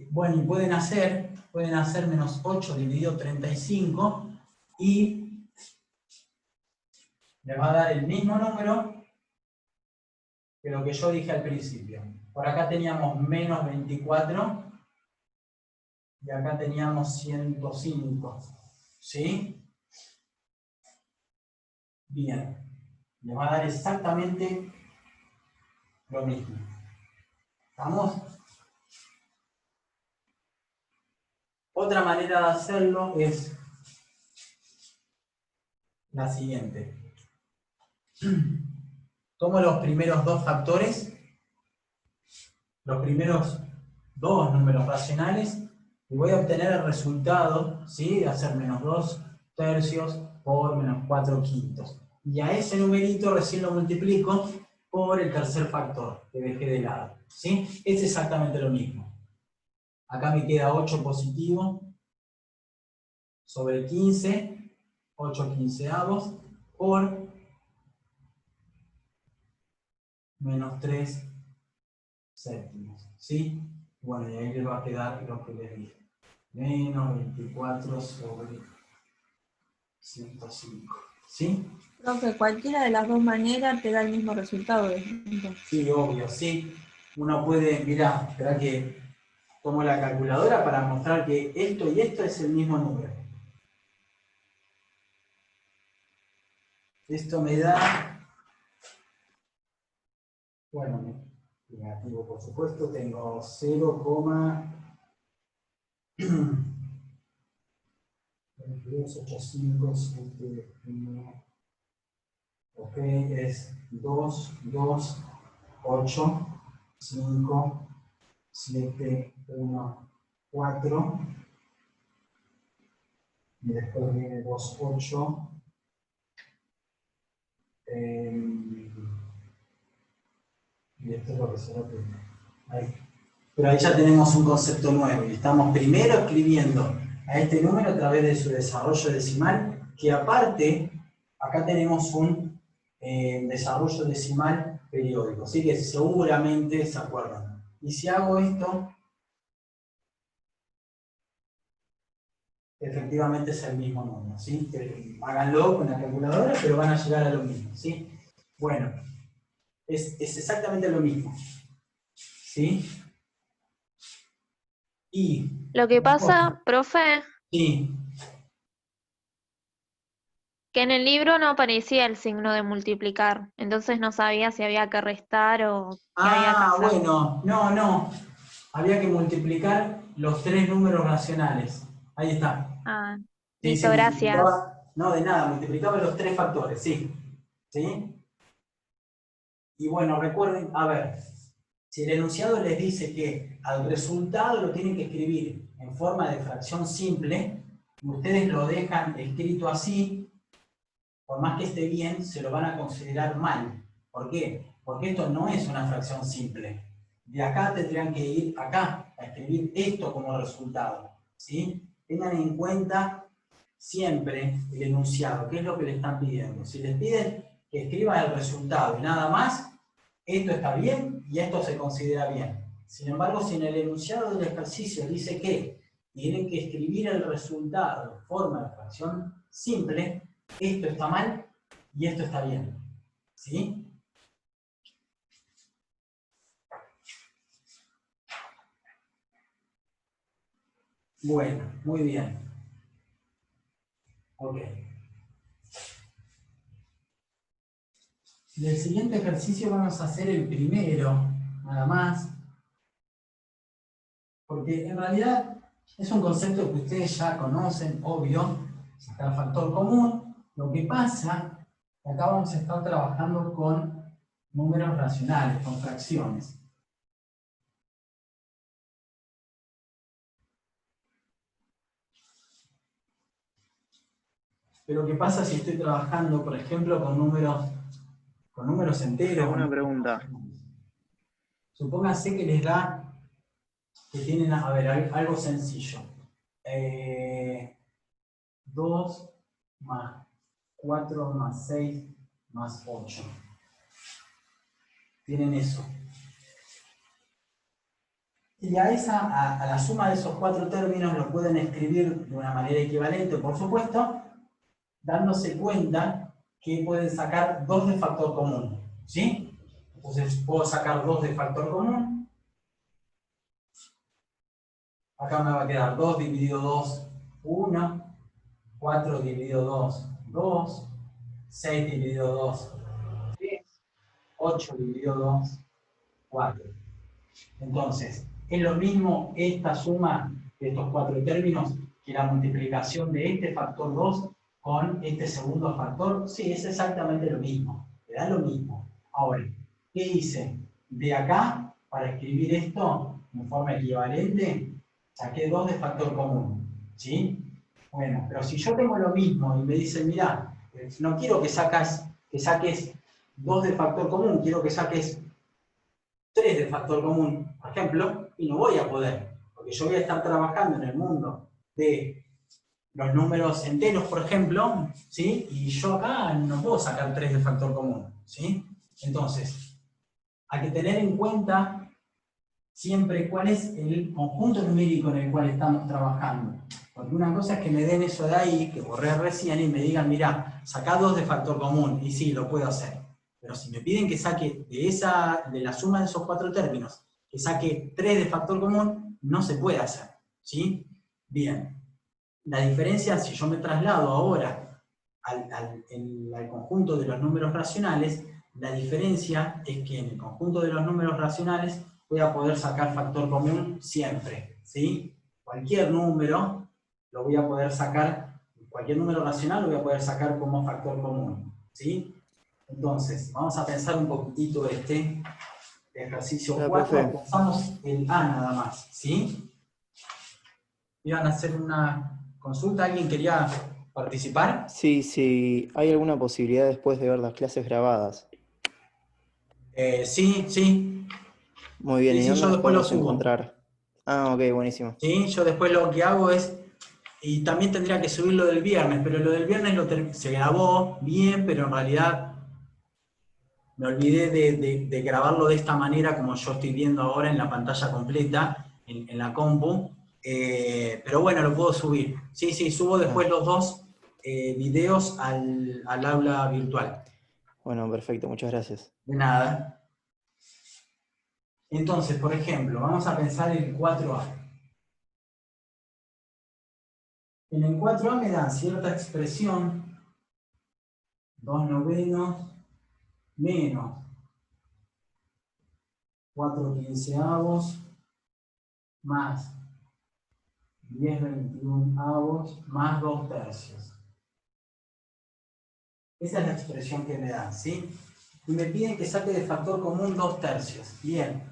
Bueno, y pueden hacer menos 8 dividido 35 y les va a dar el mismo número que lo que yo dije al principio. Por acá teníamos menos 24 y acá teníamos 105. ¿Sí? Bien. Les va a dar exactamente lo mismo. ¿Estamos? Otra manera de hacerlo es la siguiente. Tomo los primeros dos factores, los primeros dos números racionales, y voy a obtener el resultado, ¿sí?, de hacer menos 2 tercios por menos 4 quintos. Y a ese numerito recién lo multiplico por el tercer factor que dejé de lado, ¿sí? Es exactamente lo mismo. Acá me queda 8 positivo sobre 15, 8 quinceavos, por menos 3 séptimos, ¿sí? Bueno, y ahí les va a quedar lo que les dije. Menos 24 sobre 105, ¿sí? Profe, cualquiera de las dos maneras te da el mismo resultado. Sí, obvio, sí. Uno puede, mirá, espera que tomo la calculadora para mostrar que esto y esto es el mismo número. Esto me da, bueno, negativo por supuesto, tengo 0,228571. Ok, es 2, 2, 8, 5, 7, 1, 4. Y después viene 2, 8. Y esto es lo que será primero. Ahí. Pero ahí ya tenemos un concepto nuevo y estamos primero escribiendo a este número a través de su desarrollo decimal, que aparte, acá tenemos un desarrollo decimal periódico, así que seguramente se acuerdan. Y si hago esto, efectivamente es el mismo número, ¿sí? Háganlo con la calculadora, pero van a llegar a lo mismo, ¿sí? Bueno, es exactamente lo mismo, ¿sí? Y Lo que pasa, profe, sí, que en el libro no aparecía el signo de multiplicar, entonces no sabía si había que restar o qué había que hacer. bueno, no, había que multiplicar los 3 números racionales, ahí está. Ah, Sí, listo, se gracias. multiplicaba, no, de nada, multiplicaba los 3 factores, sí. ¿Sí? Y bueno, recuerden, a ver, si el enunciado les dice que al resultado lo tienen que escribir en forma de fracción simple, y ustedes lo dejan escrito así, por más que esté bien, se lo van a considerar mal. ¿Por qué? Porque esto no es una fracción simple. De acá tendrían que ir acá a escribir esto como resultado, ¿sí? Tengan en cuenta siempre el enunciado, qué es lo que le están pidiendo. Si les piden que escriban el resultado y nada más, esto está bien y esto se considera bien. Sin embargo, si en el enunciado del ejercicio dice que tienen que escribir el resultado en forma de fracción simple, esto está mal y esto está bien. ¿Sí? Bueno, muy bien. Ok. Del siguiente ejercicio vamos a hacer el primero, nada más. Porque en realidad es un concepto que ustedes ya conocen, obvio, está el factor común. Lo que pasa, acá vamos a estar trabajando con números racionales, con fracciones. Pero ¿qué pasa si estoy trabajando, por ejemplo, con números enteros? Una pregunta. Supónganse que les da, que tienen, a ver, algo sencillo. 2 más 4 más 6 más 8. Tienen eso. Y a la suma de esos 4 términos lo pueden escribir de una manera equivalente, por supuesto, dándose cuenta que pueden sacar 2 de factor común. ¿Sí? Entonces puedo sacar 2 de factor común. Acá me va a quedar 2 dividido 2, 1. 4 dividido 2, 2. 6 dividido 2, 3. 8 dividido 2, 4. Entonces, es lo mismo esta suma de estos 4 términos que la multiplicación de este factor 2 con este segundo factor. Sí, es exactamente lo mismo. Le da lo mismo. Ahora, ¿qué hice? De acá, para escribir esto en forma equivalente, saqué 2 de factor común. ¿Sí? Bueno, pero si yo tengo lo mismo y me dicen, mira, no quiero que saques 2 de factor común, quiero que saques 3 de factor común, por ejemplo, y no voy a poder, porque yo voy a estar trabajando en el mundo de los números enteros, por ejemplo, ¿sí? Y yo acá no puedo sacar 3 de factor común, ¿sí? Entonces, hay que tener en cuenta siempre cuál es el conjunto numérico en el cual estamos trabajando. Porque una cosa es que me den eso de ahí, que borré recién, y me digan, mirá, sacá 2 de factor común, y sí, lo puedo hacer. Pero si me piden que saque de la suma de esos 4 términos, que saque 3 de factor común, no se puede hacer, ¿sí? Bien, la diferencia, si yo me traslado ahora al conjunto de los números racionales, la diferencia es que en el conjunto de los números racionales voy a poder sacar factor común siempre, ¿sí? Cualquier número lo voy a poder sacar, cualquier número racional lo voy a poder sacar como factor común, ¿sí? Entonces, vamos a pensar un poquitito este ejercicio Hola, 4, profe. pensamos el A nada más, ¿sí? ¿Iban a hacer una consulta? ¿Alguien quería participar? Sí, sí. ¿Hay alguna posibilidad después de ver las clases grabadas? Sí, sí. Muy bien, Sí, ¿y sí, dónde yo las después lo podemos subo. encontrar? Ah, ok, buenísimo. Sí, yo después lo que hago es, y también tendría que subir lo del viernes, pero lo del viernes se grabó bien, pero en realidad me olvidé de grabarlo de esta manera como yo estoy viendo ahora en la pantalla completa, en la compu. Pero bueno, lo puedo subir. Sí, sí, subo después Ah, los dos videos al aula virtual. bueno, perfecto, muchas gracias. De nada. Entonces, por ejemplo, vamos a pensar el 4A. En el 4A me dan cierta expresión, 2 novenos menos 4 quinceavos más 10 veintiunavos más 2 tercios. Esa es la expresión que me dan, ¿sí? Y me piden que saque de factor común 2 tercios. Bien.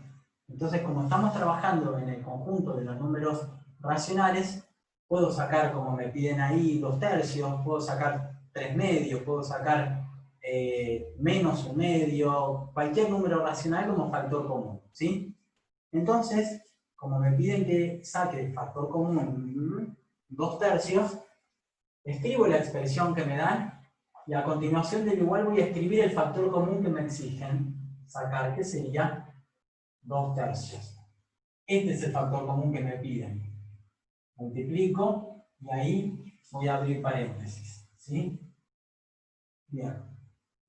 Entonces, como estamos trabajando en el conjunto de los números racionales, puedo sacar, como me piden ahí, 2 tercios, puedo sacar 3 medios, puedo sacar menos 1 medio, cualquier número racional como factor común, ¿sí? Entonces, como me piden que saque de factor común 2 tercios, escribo la expresión que me dan y a continuación del igual voy a escribir el factor común que me exigen sacar, que sería 2 tercios. Este es el factor común que me piden. Multiplico y ahí voy a abrir paréntesis, ¿sí? Bien.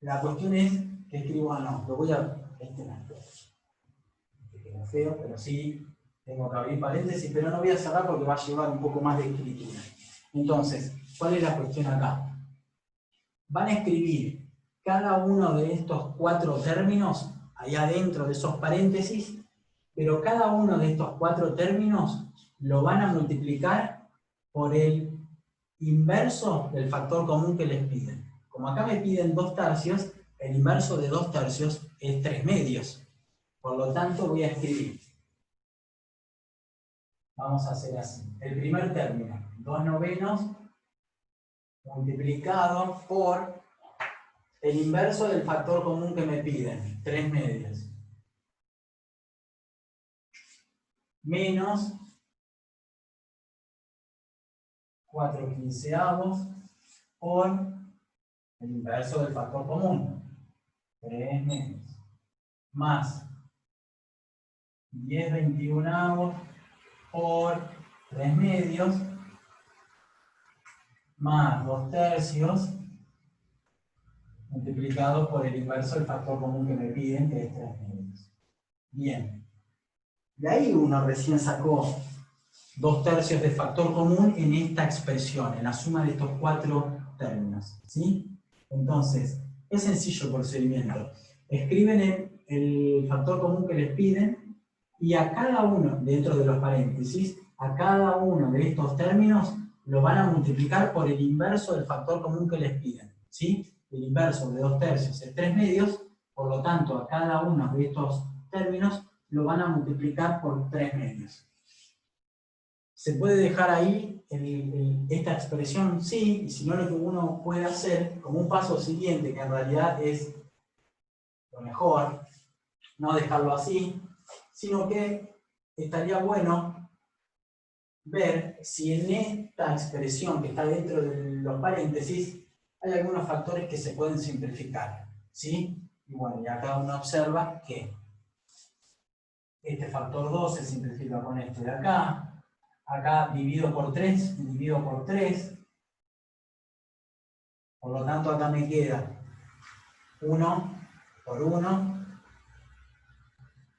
La cuestión es que escribo, no, lo voy a... Este queda feo, pero sí tengo que abrir paréntesis, pero no voy a cerrar porque va a llevar un poco más de escritura. Entonces, ¿cuál es la cuestión acá? Van a escribir cada uno de estos 4 términos ahí adentro de esos paréntesis, pero cada uno de estos 4 términos lo van a multiplicar por el inverso del factor común que les piden. Como acá me piden 2 tercios, el inverso de 2 tercios es 3 medios. Por lo tanto, voy a escribir. Vamos a hacer así. El primer término, 2 novenos multiplicado por el inverso del factor común que me piden, 3 medios. Menos 4 quinceavos por el inverso del factor común, 3 medios. Más 10 veintiunavos por 3 medios, más 2 tercios, multiplicado por el inverso del factor común que me piden, que es 3 medios. Bien. De ahí uno recién sacó 2 tercios de factor común en esta expresión, en la suma de estos 4 términos, ¿sí? Entonces, es sencillo el procedimiento. Escriben el factor común que les piden y a cada uno, dentro de los paréntesis, a cada uno de estos términos lo van a multiplicar por el inverso del factor común que les piden, ¿sí? El inverso de 2 tercios es 3 medios, por lo tanto, a cada uno de estos términos lo van a multiplicar por 3 medios. ¿Se puede dejar ahí esta expresión? Sí, y si no, lo que uno puede hacer como un paso siguiente, que en realidad es lo mejor, no dejarlo así, sino que estaría bueno ver si en esta expresión que está dentro de los paréntesis hay algunos factores que se pueden simplificar, ¿sí? Y bueno, ya cada uno observa que este factor 2 se simplifica con este de acá. Acá divido por 3, divido por 3. Por lo tanto, acá me queda 1 por 1,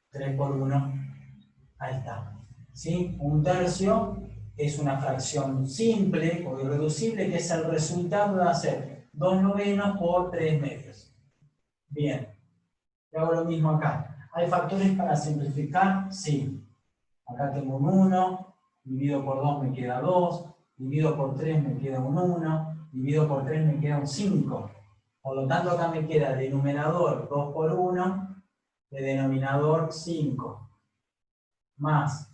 3 por 1. Ahí está. ¿sí? Un tercio es una fracción simple o irreducible, que es el resultado de hacer 2 novenos por 3 medios. Bien, y hago lo mismo acá. ¿Hay factores para simplificar? Sí. Acá tengo un 1, divido por 2 me queda 2, divido por 3 me queda un 1, divido por 3 me queda un 5. Por lo tanto, acá me queda de numerador 2 por 1, de denominador 5. Más,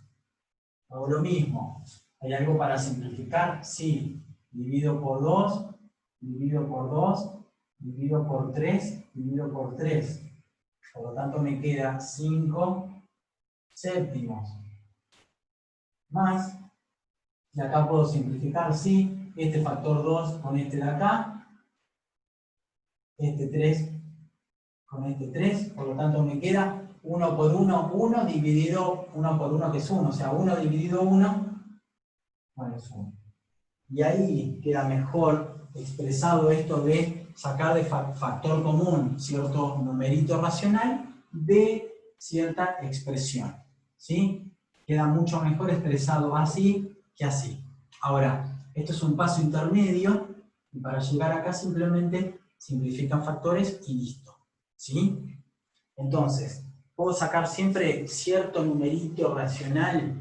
hago lo mismo. ¿Hay algo para simplificar? Sí. Divido por 2, divido por 2, divido por 3, divido por 3. Por lo tanto, me queda 5 séptimos. Más, y acá puedo simplificar, sí, este factor 2 con este de acá, este 3 con este 3, por lo tanto me queda 1 por 1, 1 dividido 1 por 1 que es 1, o sea, 1 dividido 1, bueno, es 1. Y ahí queda mejor expresado esto de sacar de factor común cierto numerito racional de cierta expresión, ¿sí? Queda mucho mejor expresado así que así. Ahora, esto es un paso intermedio, y para llegar acá simplemente simplifican factores y listo, ¿sí? Entonces, puedo sacar siempre cierto numerito racional,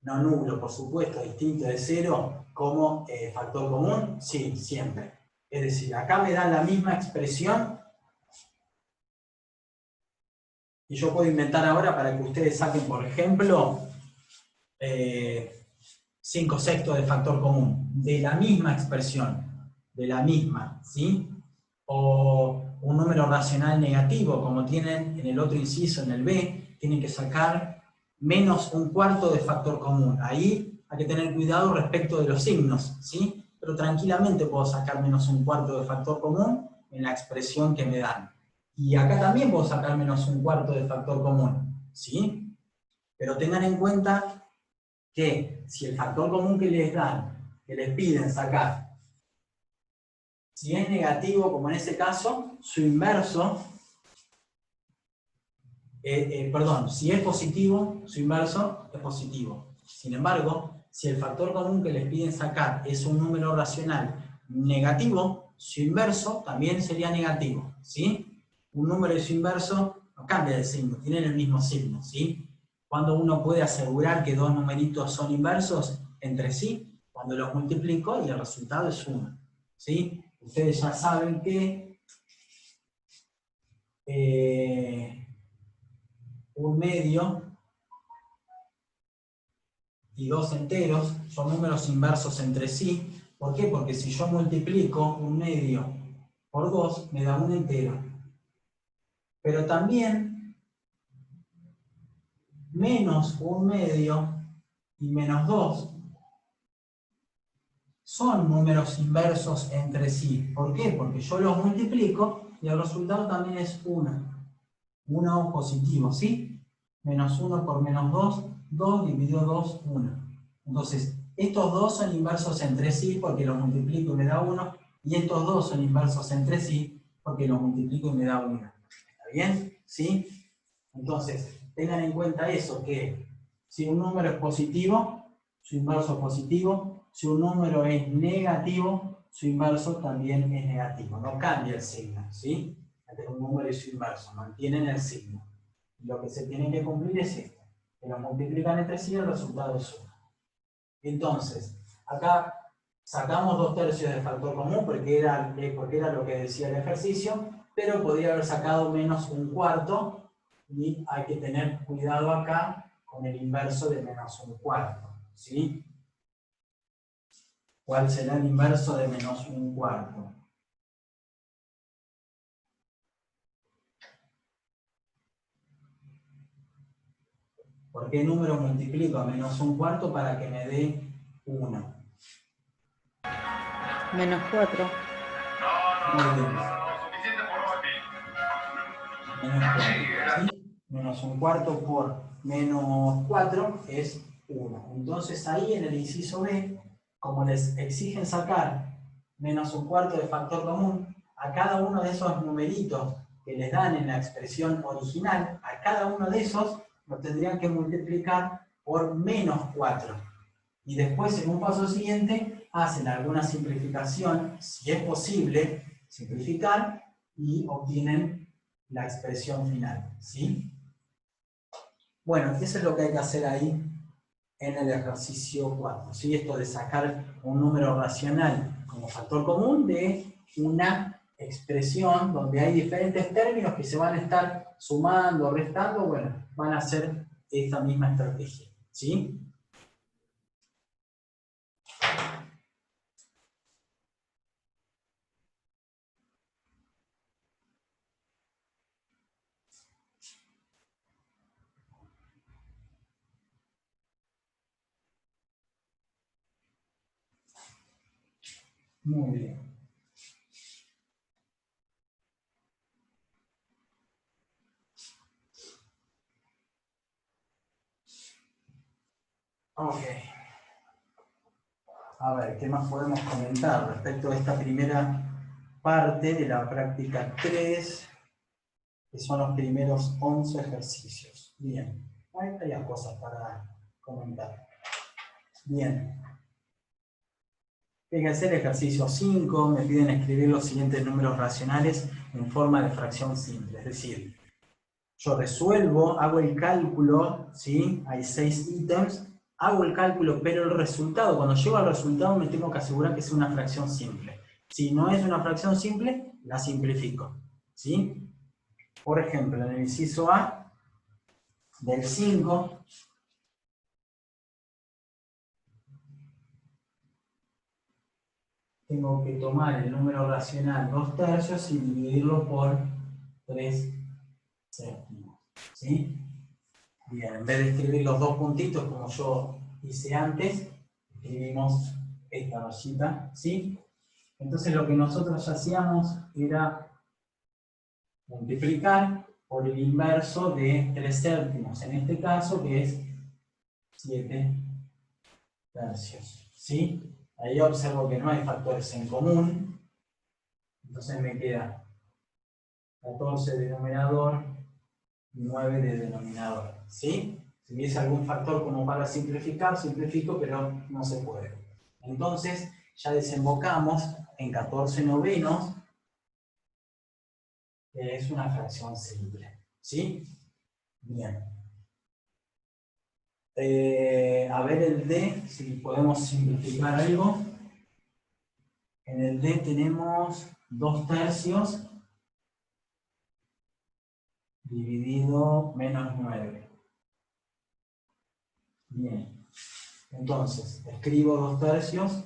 no nulo, por supuesto, distinto de 0, como factor común, sí, siempre. Es decir, acá me dan la misma expresión, y yo puedo inventar ahora para que ustedes saquen, por ejemplo, 5 sextos de factor común, de la misma expresión, de la misma, ¿sí? O un número racional negativo, como tienen en el otro inciso, en el B, tienen que sacar menos un cuarto de factor común. Ahí hay que tener cuidado respecto de los signos, ¿sí? Pero tranquilamente puedo sacar menos un cuarto de factor común en la expresión que me dan. Y acá también puedo sacar menos un cuarto de factor común, ¿sí? Pero tengan en cuenta que si el factor común que les dan, que les piden sacar, si es negativo, como en ese caso, su inverso, si es positivo, su inverso es positivo. Sin embargo, si el factor común que les piden sacar es un número racional negativo, su inverso también sería negativo, ¿sí? Un número y su inverso no cambia de signo, tienen el mismo signo, ¿sí? Cuando uno puede asegurar que dos numeritos son inversos entre sí, cuando los multiplico y el resultado es 1, ¿sí? Ustedes ya saben que un medio y 2 enteros son números inversos entre sí. ¿Por qué? Porque si yo multiplico un medio por 2, me da un entero. Pero también menos un medio y menos 2 son números inversos entre sí. ¿Por qué? Porque yo los multiplico y el resultado también es 1. 1 positivo, ¿sí? Menos 1 por menos 2, 2 dividido 2, 1. Entonces, estos dos son inversos entre sí porque los multiplico y me da 1, y estos dos son inversos entre sí porque los multiplico y me da 1. ¿Está bien? ¿Sí? Entonces, tengan en cuenta eso, que si un número es positivo, su inverso es positivo. Si un número es negativo, su inverso también es negativo. No cambia el signo, ¿sí? Entre un número y su inverso, mantienen el signo. Lo que se tiene que cumplir es esto, que los multiplican entre sí y el resultado es 1. Entonces, acá sacamos 2/3 de factor común porque era lo que decía el ejercicio, pero podría haber sacado menos un cuarto, y hay que tener cuidado acá con el inverso de menos un cuarto, ¿sí? ¿Cuál será el inverso de menos un cuarto? ¿Por qué número multiplico a menos un cuarto para que me dé 1? Menos 4. Muy bien. Menos 4, ¿sí? Menos un cuarto por menos 4 es 1. Entonces ahí en el inciso B, como les exigen sacar menos un cuarto de factor común, a cada uno de esos numeritos que les dan en la expresión original, a cada uno de esos lo tendrían que multiplicar por menos 4. Y después, en un paso siguiente, hacen alguna simplificación, si es posible, simplificar, y obtienen la expresión final, ¿sí? Bueno, eso es lo que hay que hacer ahí en el ejercicio 4, ¿sí? Esto de sacar un número racional como factor común de una expresión donde hay diferentes términos que se van a estar sumando, restando, bueno, van a hacer esta misma estrategia, ¿sí? Muy bien. Ok. A ver, ¿qué más podemos comentar respecto a esta primera parte de la práctica 3, que son los primeros 11 ejercicios? Bien, hay varias cosas para comentar. Bien. Fíjense el ejercicio 5, me piden escribir los siguientes números racionales en forma de fracción simple, es decir, yo resuelvo, hago el cálculo, ¿sí? Hay 6 ítems, hago el cálculo, pero el resultado, cuando llego al resultado me tengo que asegurar que sea una fracción simple. Si no es una fracción simple, la simplifico, ¿sí? Por ejemplo, en el inciso A, del 5, tengo que tomar el número racional 2/3 y dividirlo por 3/7, ¿sí? Bien, en vez de escribir los dos puntitos como yo hice antes, escribimos esta rayita, ¿sí? Entonces lo que nosotros hacíamos era multiplicar por el inverso de 3/7, en este caso, que es 7/3, ¿sí? Ahí observo que no hay factores en común, entonces me queda 14 de numerador y 9 de denominador, ¿sí? Si hubiese algún factor como para simplificar, simplifico, pero no se puede. Entonces, ya desembocamos en 14 novenos, que es una fracción simple, ¿sí? Bien. A ver el D, si podemos simplificar algo. En el D tenemos 2/3 dividido menos 9. Bien. Entonces, escribo 2/3.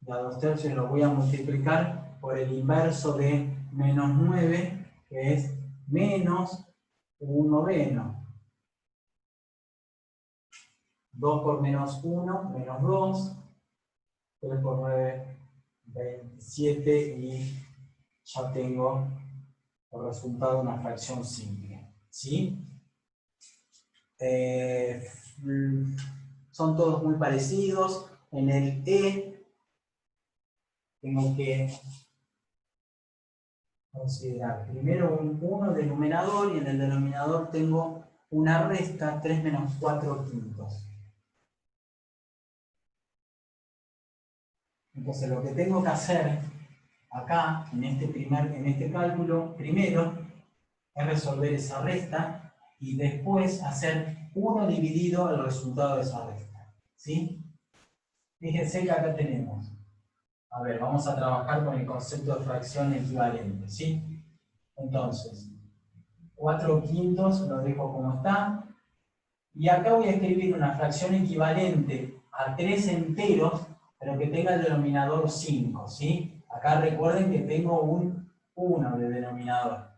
Y a 2/3 lo voy a multiplicar por el inverso de menos 9, que es menos 1/9. 2 por menos 1, menos 2. 3 por 9, 27. Y ya tengo por resultado una fracción simple, ¿sí? Son todos muy parecidos. En el E tengo que considerar primero un 1 de numerador y en el denominador tengo una resta 3 menos 4/5. Entonces lo que tengo que hacer acá, en este cálculo, primero es resolver esa resta y después hacer 1 dividido el resultado de esa resta, ¿sí? Fíjense que acá tenemos, a ver, vamos a trabajar con el concepto de fracción equivalente, ¿sí? Entonces, 4/5 lo dejo como está, y acá voy a escribir una fracción equivalente a 3 enteros, pero que tenga el denominador 5, ¿sí? Acá recuerden que tengo un 1 de denominador.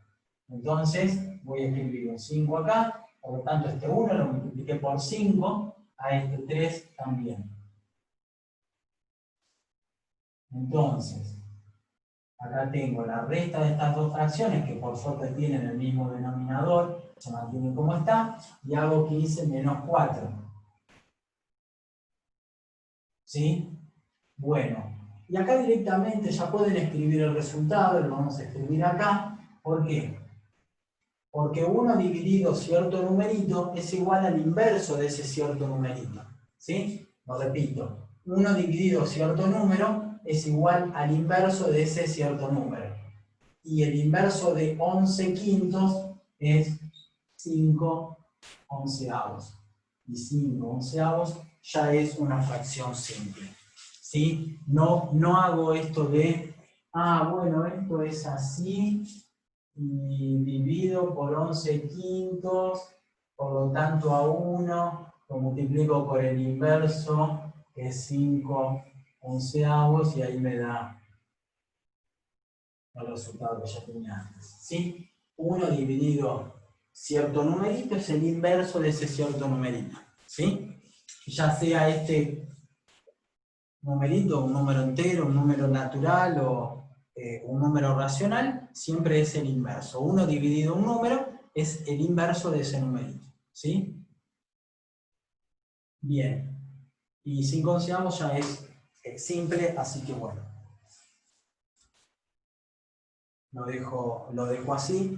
Entonces, voy a escribir un 5 acá, por lo tanto este 1 lo multipliqué por 5, a este 3 también. Entonces, acá tengo la resta de estas dos fracciones, que por suerte tienen el mismo denominador, se mantienen como está, y hago 15 menos 4. ¿Sí? Bueno, y acá directamente ya pueden escribir el resultado, lo vamos a escribir acá. ¿Por qué? Porque 1 dividido cierto numerito es igual al inverso de ese cierto numerito. ¿Sí? Lo repito. 1 dividido cierto número es igual al inverso de ese cierto número. Y el inverso de 11 quintos es 5 onceavos. Y 5 onceavos ya es una fracción simple. ¿Sí? No hago esto de, bueno, esto es así, y divido por 11 quintos, por lo tanto a 1 lo multiplico por el inverso, que es 5 onceavos, y ahí me da el resultado que ya tenía antes. ¿Sí? 1 dividido cierto numerito es el inverso de ese cierto numerito. ¿Sí? Ya sea este numerito, un número entero, un número natural o un número racional, siempre es el inverso. 1 dividido un número es el inverso de ese numerito. ¿Sí? Bien. Y 5 onceavos ya es simple, así que bueno. Lo dejo así.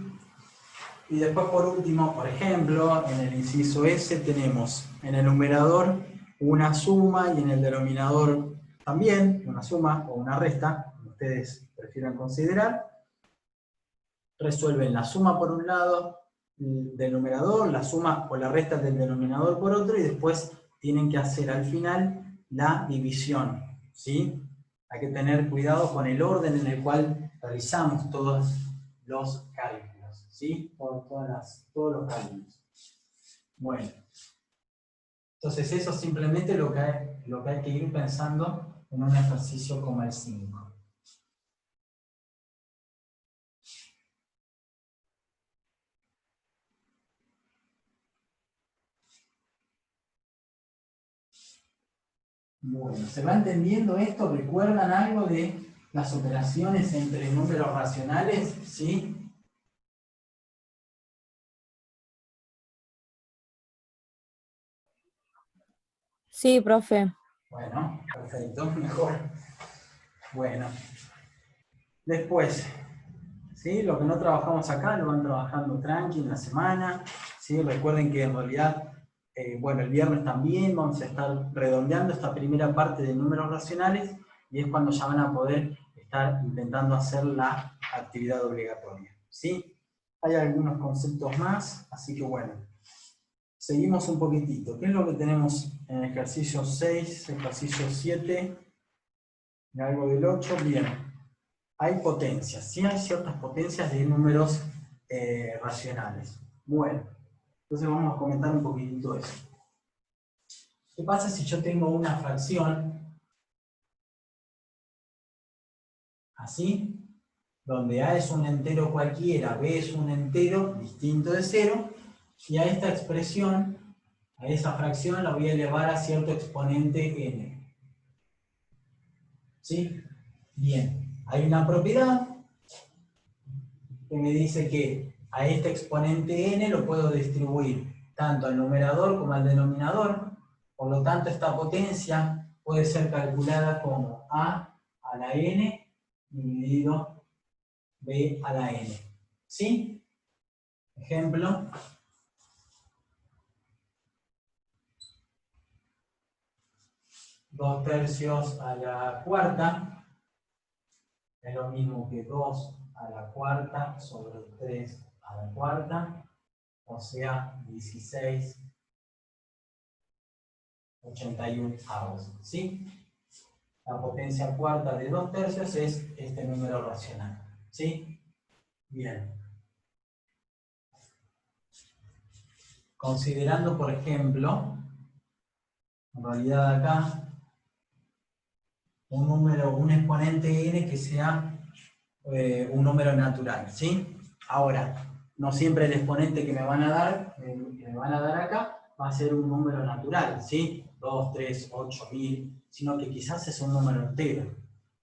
Y después por último, por ejemplo, en el inciso S tenemos en el numerador una suma y en el denominador también una suma o una resta, como ustedes prefieran considerar. Resuelven la suma por un lado del numerador, la suma o la resta del denominador por otro, y después tienen que hacer al final la división. ¿Sí? Hay que tener cuidado con el orden en el cual realizamos todos los cálculos. ¿Sí? Todos los cálculos. Bueno. Entonces eso es simplemente lo que hay que ir pensando en un ejercicio como el 5. Bueno, ¿se va entendiendo esto? ¿Recuerdan algo de las operaciones entre números racionales? ¿Sí? Sí, profe. Bueno, perfecto, mejor. Bueno. Después, ¿sí? Lo que no trabajamos acá lo van trabajando tranqui en la semana. ¿Sí? Recuerden que en realidad, bueno, el viernes también vamos a estar redondeando esta primera parte de números racionales y es cuando ya van a poder estar intentando hacer la actividad obligatoria. ¿Sí? Hay algunos conceptos más, así que bueno, seguimos un poquitito. ¿Qué es lo que tenemos en el ejercicio 6, ejercicio 7 y algo del 8? Bien. Hay potencias, sí hay ciertas potencias de números racionales. Bueno, entonces vamos a comentar un poquitito eso. ¿Qué pasa si yo tengo una fracción así, donde A es un entero cualquiera, B es un entero distinto de 0, y a esta expresión, a esa fracción la voy a elevar a cierto exponente n? ¿Sí? Bien, hay una propiedad que me dice que a este exponente n lo puedo distribuir tanto al numerador como al denominador, por lo tanto esta potencia puede ser calculada como a la n dividido b a la n. ¿Sí? Ejemplo. Dos tercios a la cuarta es lo mismo que 2 a la cuarta sobre 3 a la cuarta, o sea, 16/81. ¿Sí? La potencia cuarta de 2 tercios es este número racional. ¿Sí? Bien. Considerando, por ejemplo, en realidad acá, un exponente n que sea un número natural. ¿Sí? Ahora, no siempre el exponente que me van a dar, acá, va a ser un número natural, ¿sí? 2, 3, 8, 1000, sino que quizás es un número entero.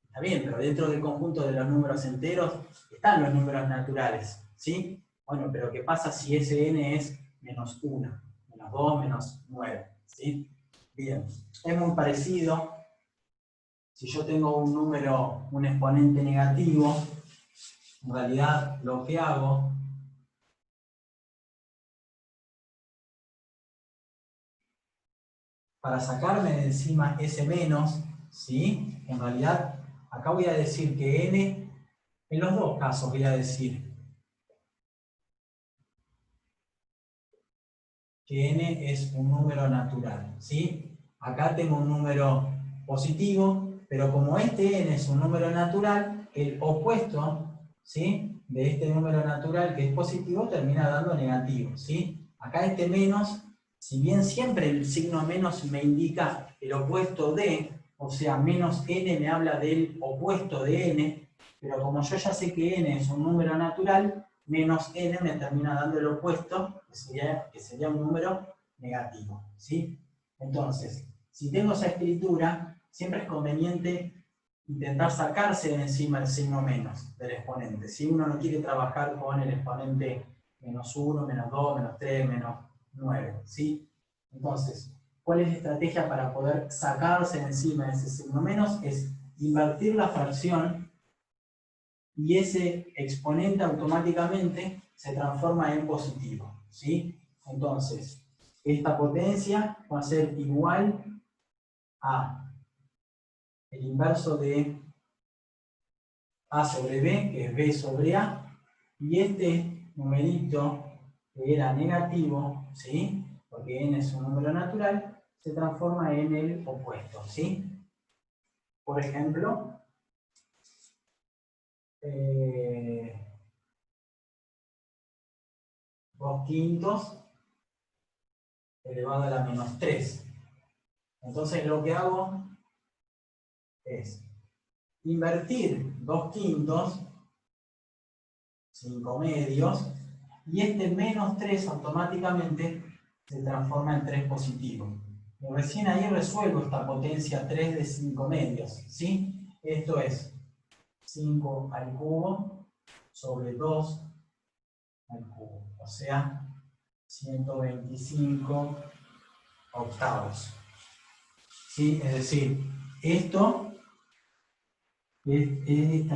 Está bien, pero dentro del conjunto de los números enteros están los números naturales, ¿sí? Bueno, pero ¿qué pasa si ese n es menos 1, menos 2, menos 9, ¿sí? Bien, es muy parecido. Si yo tengo un número, un exponente negativo, en realidad lo que hago para sacarme de encima ese menos, ¿sí? En realidad, acá voy a decir que n, en los dos casos voy a decir que n es un número natural, ¿sí? Acá tengo un número positivo, pero como este n es un número natural, el opuesto, ¿sí?, de este número natural que es positivo termina dando negativo, ¿sí? Acá este menos, si bien siempre el signo menos me indica el opuesto de, o sea, menos n me habla del opuesto de n, pero como yo ya sé que n es un número natural, menos n me termina dando el opuesto, que sería un número negativo, ¿sí? Entonces, si tengo esa escritura, siempre es conveniente intentar sacarse de encima el signo menos del exponente. Si uno no quiere trabajar con el exponente menos 1, menos 2, menos 3, menos 9, ¿sí? Entonces, ¿cuál es la estrategia para poder sacarse de encima de ese signo menos? Es invertir la fracción y ese exponente automáticamente se transforma en positivo, ¿sí? Entonces, esta potencia va a ser igual a el inverso de A sobre B, que es B sobre A, y este numerito que era negativo, ¿sí?, porque n es un número natural, se transforma en el opuesto, ¿sí? Por ejemplo, 2/5 elevado a la menos 3. Entonces lo que hago es invertir 2/5, 5/2, y este menos 3 automáticamente se transforma en 3 positivo. Y recién ahí resuelvo esta potencia 3 de 5/2, ¿sí? Esto es 5 al cubo sobre 2 al cubo, o sea, 125 octavos. ¿Sí? Es decir, esta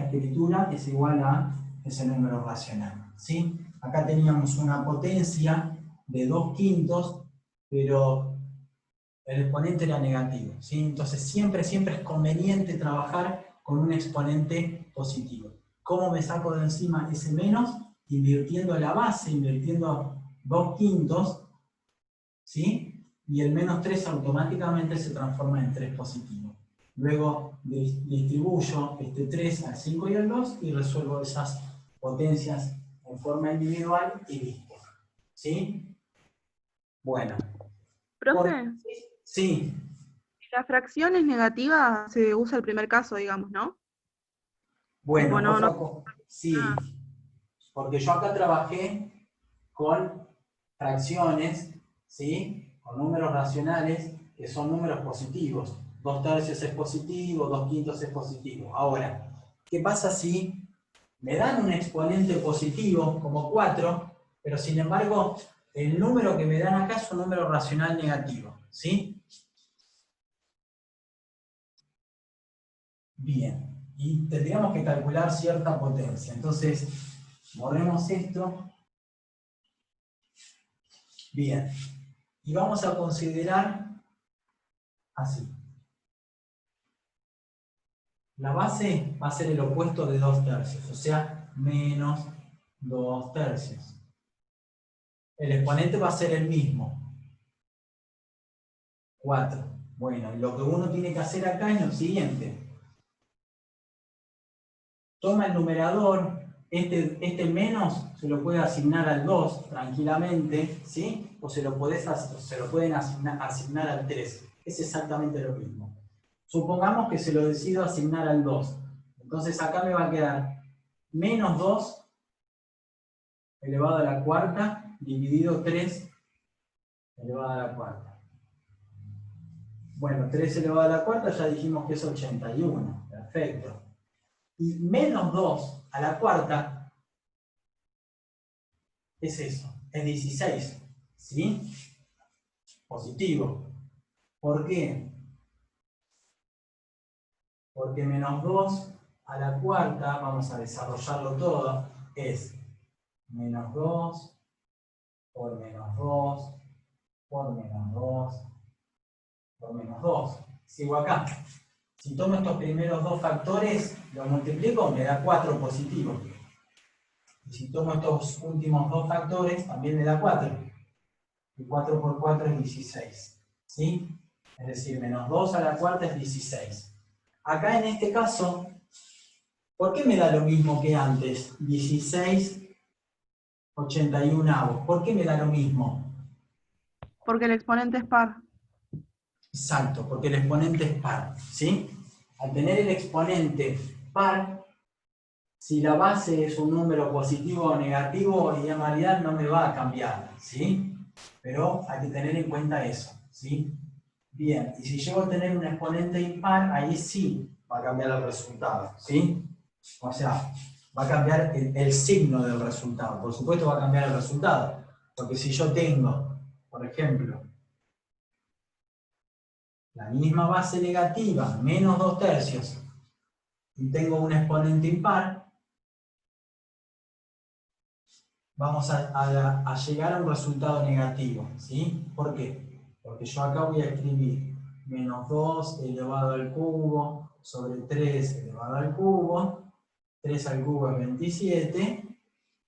escritura es igual a ese número racional, ¿sí? Acá teníamos una potencia de 2/5, pero el exponente era negativo, ¿sí? Entonces siempre es conveniente trabajar con un exponente positivo. ¿Cómo me saco de encima ese menos? Invirtiendo la base, invirtiendo 2/5, ¿sí? Y el menos 3 automáticamente se transforma en 3 positivo. Luego distribuyo este 3 al 5 y al 2 y resuelvo esas potencias en forma individual y listo, ¿sí? Bueno. Profe, Sí. la fracción es negativa, se usa el primer caso, digamos, ¿no? Bueno, Tipo, no, sí, porque yo acá trabajé con fracciones, ¿sí?, con números racionales que son números positivos. 2/3 es positivo, 2/5 es positivo. Ahora, ¿qué pasa si me dan un exponente positivo como 4, pero sin embargo el número que me dan acá es un número racional negativo, ¿sí? Bien, y tendríamos que calcular cierta potencia. Entonces, borremos esto. Bien, y vamos a considerar así. La base va a ser el opuesto de 2/3, o sea, menos 2/3. El exponente va a ser el mismo, 4. Bueno, lo que uno tiene que hacer acá es lo siguiente. Toma el numerador, este menos se lo puede asignar al 2 tranquilamente, ¿sí? O se lo pueden asignar al 3. Es exactamente lo mismo. Supongamos que se lo decido asignar al 2. Entonces acá me va a quedar menos 2 elevado a la cuarta dividido 3 elevado a la cuarta. Bueno, 3 elevado a la cuarta ya dijimos que es 81. Perfecto. Y menos 2 a la cuarta es eso, es 16, ¿sí? Positivo. ¿Por qué? Porque menos 2 a la cuarta, vamos a desarrollarlo todo, es menos 2 por menos 2 por menos 2 por menos 2. Sigo acá. Si tomo estos primeros dos factores, los multiplico, me da 4 positivo. Y si tomo estos últimos dos factores, también me da 4. Y 4 por 4 es 16. ¿Sí? Es decir, menos 2 a la cuarta es 16. Acá en este caso, ¿por qué me da lo mismo que antes? 16, 81avos. ¿Por qué me da lo mismo? Porque el exponente es par. Exacto, porque el exponente es par, ¿sí? Al tener el exponente par, si la base es un número positivo o negativo, y en realidad no me va a cambiar, ¿sí? Pero hay que tener en cuenta eso, ¿sí? Bien, y si llego a tener un exponente impar, ahí sí va a cambiar el resultado, ¿sí? O sea, va a cambiar el signo del resultado. Por supuesto va a cambiar el resultado, porque si yo tengo, por ejemplo, la misma base negativa, menos 2/3, y tengo un exponente impar, vamos a llegar a un resultado negativo, ¿sí? ¿Por qué? Porque yo acá voy a escribir menos 2 elevado al cubo sobre 3 elevado al cubo, 3 al cubo es 27,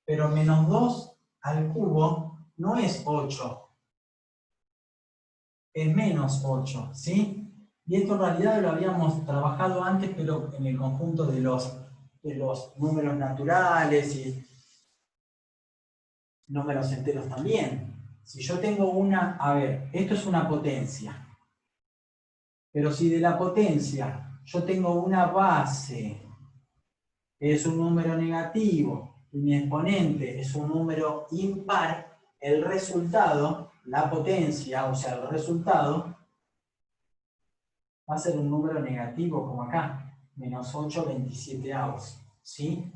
pero menos 2 al cubo no es 8, es menos 8, ¿sí? Y esto en realidad lo habíamos trabajado antes, pero en el conjunto de los números naturales y números enteros también. Si yo tengo una, a ver, esto es una potencia, pero si de la potencia yo tengo una base, es un número negativo, y mi exponente es un número impar, el resultado, la potencia, o sea, el resultado, va a ser un número negativo como acá, menos 8/27avos, ¿sí?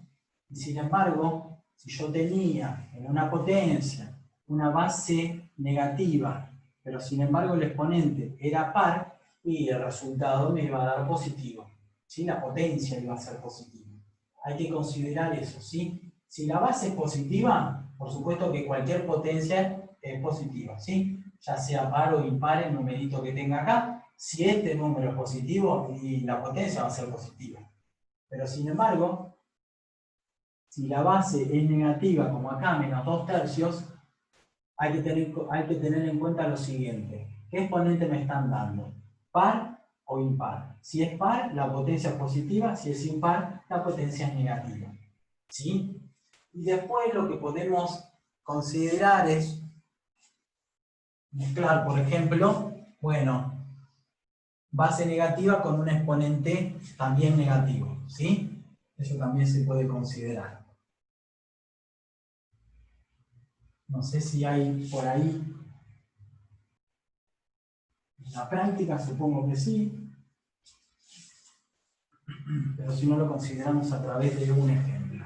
Y sin embargo, si yo tenía en una potencia una base negativa, pero sin embargo el exponente era par, y el resultado me iba a dar positivo, ¿sí? La potencia iba a ser positiva. Hay que considerar eso, ¿sí? Si la base es positiva, por supuesto que cualquier potencia es positiva, ¿sí? Ya sea par o impar el numerito que tenga acá. Si este número es positivo, y la potencia va a ser positiva. Pero sin embargo, si la base es negativa, como acá, menos 2/3, hay que tener en cuenta lo siguiente. ¿Qué exponente me están dando? ¿Par o impar? Si es par, la potencia es positiva. Si es impar, la potencia es negativa. ¿Sí? Y después lo que podemos considerar es mezclar, por ejemplo, bueno, base negativa con un exponente también negativo, ¿sí? Eso también se puede considerar. No sé si hay por ahí una práctica, supongo que sí, pero si no lo consideramos a través de un ejemplo.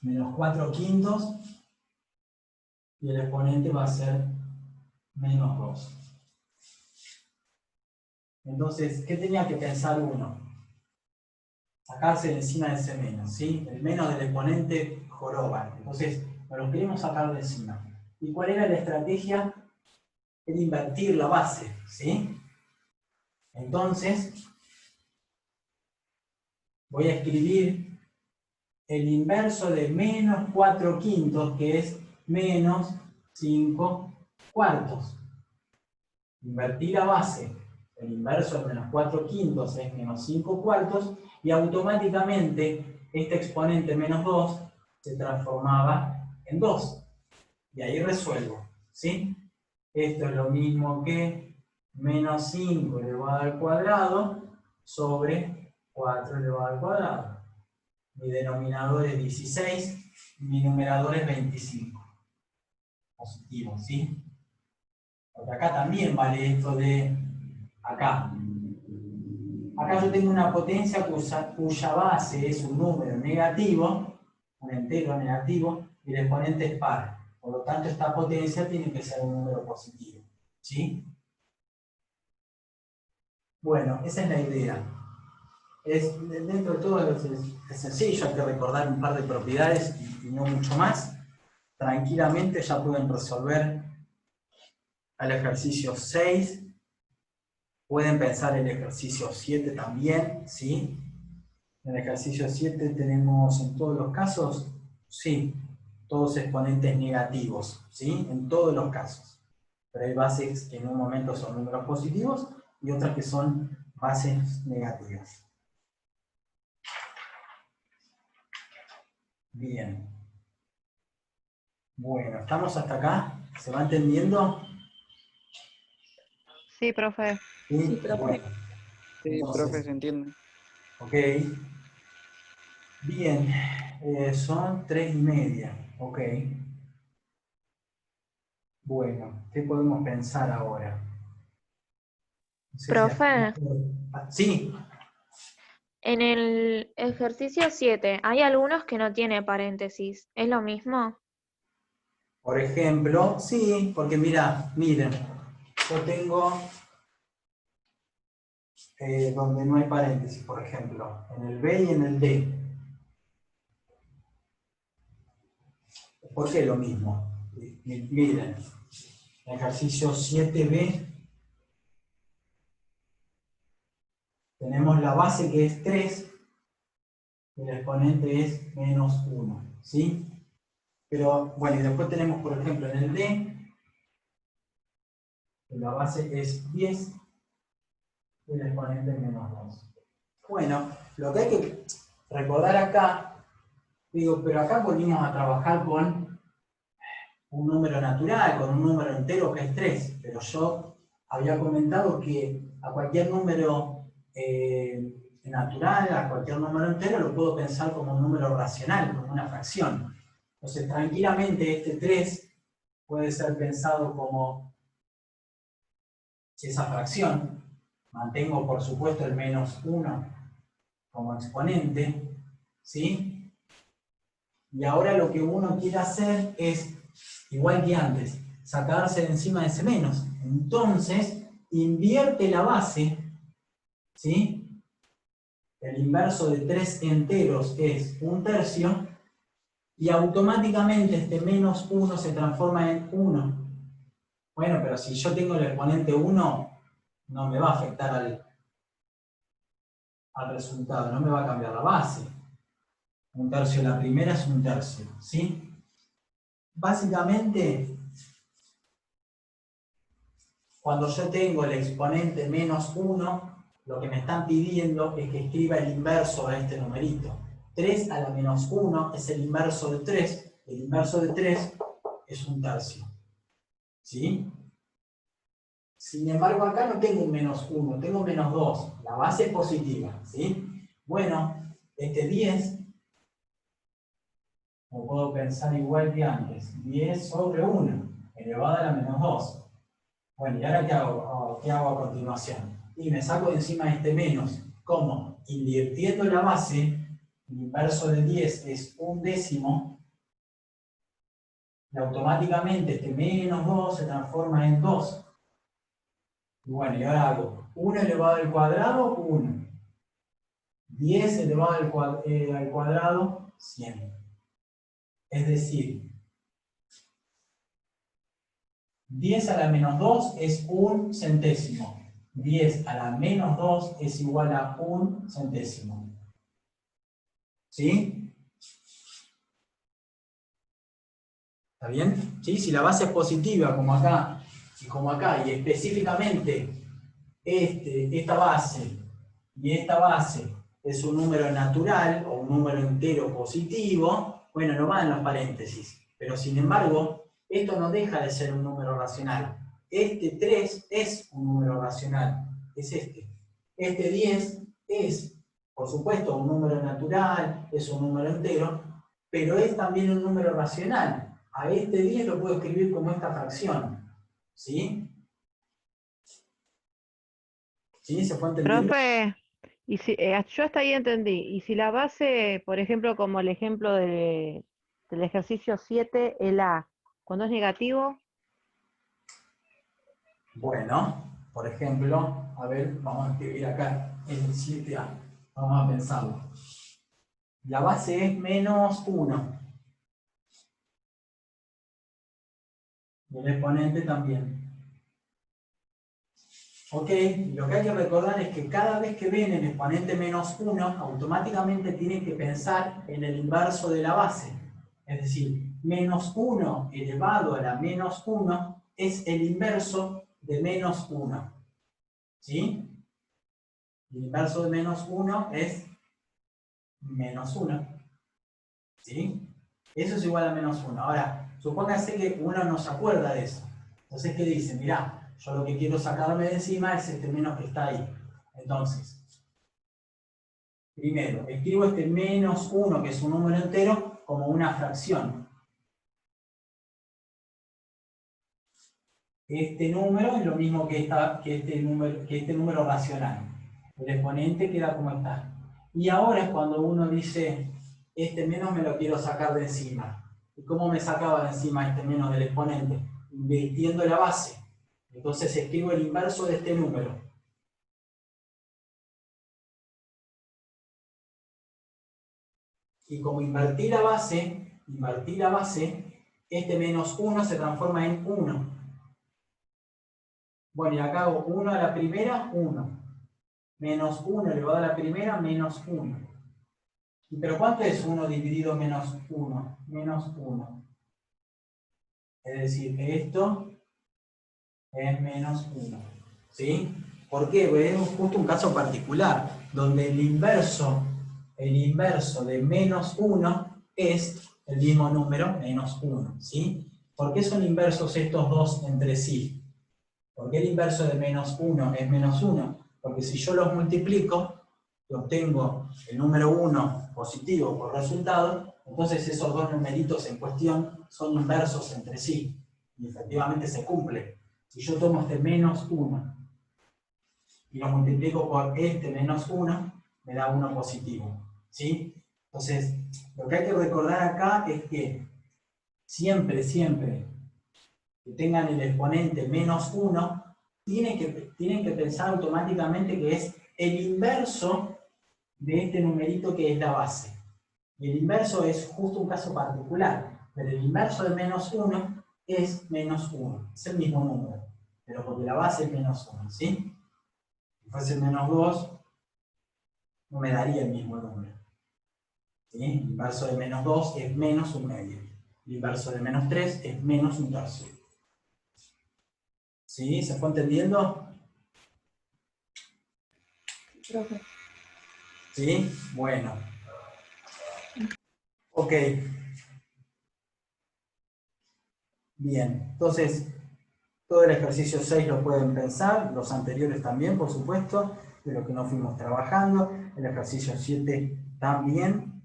Menos 4/5 y el exponente va a ser menos 2. Entonces, ¿qué tenía que pensar uno? Sacarse de encima de ese menos, ¿sí? El menos del exponente joroba. Entonces, nos lo queremos sacar de encima. ¿Y cuál era la estrategia? Era invertir la base, ¿sí? Entonces, voy a escribir el inverso de menos 4/5, que es menos 5/4. Invertí la base. El inverso de menos 4/5 es menos 5/4, y automáticamente este exponente menos 2 se transformaba en 2. Y ahí resuelvo, ¿sí? Esto es lo mismo que menos 5 elevado al cuadrado sobre 4 elevado al cuadrado. Mi denominador es 16, mi numerador es 25. Positivo, ¿sí? Porque acá también vale esto de acá. Acá yo tengo una potencia cuya base es un número negativo, un entero negativo, y el exponente es par. Por lo tanto, esta potencia tiene que ser un número positivo, ¿sí? Bueno, esa es la idea. Dentro de todo es sencillo, hay que recordar un par de propiedades y no mucho más. Tranquilamente ya pueden resolver el ejercicio 6. Pueden pensar el ejercicio 7 también, ¿sí? En el ejercicio 7 tenemos en todos los casos, sí, todos exponentes negativos, ¿sí? En todos los casos. Pero hay bases que en un momento son números positivos y otras que son bases negativas. Bien. Bueno, ¿estamos hasta acá? ¿Se va entendiendo? Sí, profe. Sí, profe. Bueno, Sí, entonces, profe, se entiende. ok. Bien, son 3:30. Ok. Bueno, ¿qué podemos pensar ahora? No sé si Profe, sí, en el ejercicio 7 hay algunos que no tiene paréntesis. ¿Es lo mismo? por ejemplo, sí, porque miren, yo tengo donde no hay paréntesis, por ejemplo, en el B y en el D. ¿Por qué lo mismo? Miren, ejercicio 7B, tenemos la base que es 3, y el exponente es -1, ¿sí? Pero, bueno, y después tenemos, por ejemplo, en el D, la base es 10, y el exponente es -2. Bueno, lo que hay que recordar acá, digo, pero acá volvimos a trabajar con un número natural, con un número entero que es 3, pero yo había comentado que a cualquier número natural, a cualquier número entero, lo puedo pensar como un número racional, como una fracción. Entonces, tranquilamente este 3 puede ser pensado como esa fracción. Mantengo, por supuesto, el -1 como exponente, ¿sí? Y ahora lo que uno quiere hacer es, igual que antes, sacarse de encima de ese menos. Entonces, invierte la base, ¿sí? El inverso de 3 enteros es 1/3, y automáticamente este -1 se transforma en 1. Bueno, pero si yo tengo el exponente 1, no me va a afectar al resultado, no me va a cambiar la base. 1/3 la primera es 1/3, ¿sí? Básicamente, cuando yo tengo el exponente -1, lo que me están pidiendo es que escriba el inverso a este numerito. 3 a la -1 es el inverso de 3. El inverso de 3 es 1/3. ¿Sí? Sin embargo, acá no tengo un -1, tengo -2. La base es positiva. ¿Sí? Bueno, este 10, lo puedo pensar igual que antes. 10 sobre 1, elevado a la -2. Bueno, ¿y ahora qué hago a continuación? Y me saco de encima este menos. ¿Cómo? Invirtiendo la base, el inverso de 10 es 1/10, y automáticamente este -2 se transforma en 2. Y bueno, y ahora hago 1 elevado al cuadrado, 1. 10 elevado al cuadrado, 100. Es decir, 10 a la -2 es 1 centésimo. 10 a la -2 es igual a 1 centésimo. ¿Sí? ¿Está bien? ¿Sí? Si la base es positiva, como acá, y específicamente esta base y esta base es un número natural o un número entero positivo, bueno, no van los paréntesis. Pero sin embargo, esto no deja de ser un número racional. Este 3 es un número racional, es este. Este 10 es, por supuesto, un número natural, es un número entero, pero es también un número racional. A este 10 lo puedo escribir como esta fracción. ¿Sí? ¿Sí? ¿Se fue entendiendo? Profe, y si, yo hasta ahí entendí. Y si la base, por ejemplo, como el ejemplo del ejercicio 7, el A, cuando es negativo, Bueno, por ejemplo, a ver, vamos a escribir acá el 7A. Vamos a pensarlo. La base es menos 1. Y el exponente también. Ok, lo que hay que recordar es que cada vez que ven el exponente menos 1, automáticamente tienen que pensar en el inverso de la base. Es decir, menos 1 elevado a la menos 1 es el inverso de menos 1. ¿Sí? El inverso de menos 1 es menos 1. ¿Sí? Eso es igual a menos 1. Ahora, supóngase que uno no se acuerda de eso. Entonces, ¿qué dice? Mirá, yo lo que quiero sacarme de encima es este menos que está ahí. Entonces, primero, escribo este menos 1, que es un número entero, como una fracción. Este número es lo mismo que este número racional. El exponente queda como está. Y ahora es cuando uno dice, este menos me lo quiero sacar de encima. ¿Y cómo me sacaba de encima este menos del exponente? Invirtiendo la base. Entonces escribo el inverso de este número. Y como invertí la base, este menos 1 se transforma en 1. Bueno, y acá hago 1 a la primera, 1. Menos 1 elevado a la primera, menos 1. ¿Pero cuánto es 1 dividido menos 1? Menos 1. Es decir, esto es menos 1. ¿Sí? ¿Por qué? Porque es justo un caso particular, donde el inverso de menos 1 es el mismo número, menos 1. ¿Sí? ¿Por qué son inversos estos dos entre sí? ¿Por qué el inverso de menos 1 es menos 1? Porque si yo los multiplico, y obtengo el número 1 positivo por resultado, entonces esos dos numeritos en cuestión son inversos entre sí. Y efectivamente se cumple. Si yo tomo este menos 1 y lo multiplico por este menos 1, me da 1 positivo. ¿Sí? Entonces, lo que hay que recordar acá es que siempre que tengan el exponente menos 1, tienen que pensar automáticamente que es el inverso de este numerito que es la base. Y el inverso es justo un caso particular, pero el inverso de menos 1 es menos 1, es el mismo número, pero porque la base es menos 1, ¿sí? Si fuese menos 2, no me daría el mismo número. ¿Sí? El inverso de menos 2 es menos un medio. El inverso de menos 3 es menos un tercio. ¿Sí? ¿Se fue entendiendo? Profe. ¿Sí? Bueno. Ok. Bien. Entonces, todo el ejercicio 6 lo pueden pensar, los anteriores también, por supuesto, de lo que no fuimos trabajando. El ejercicio 7 también.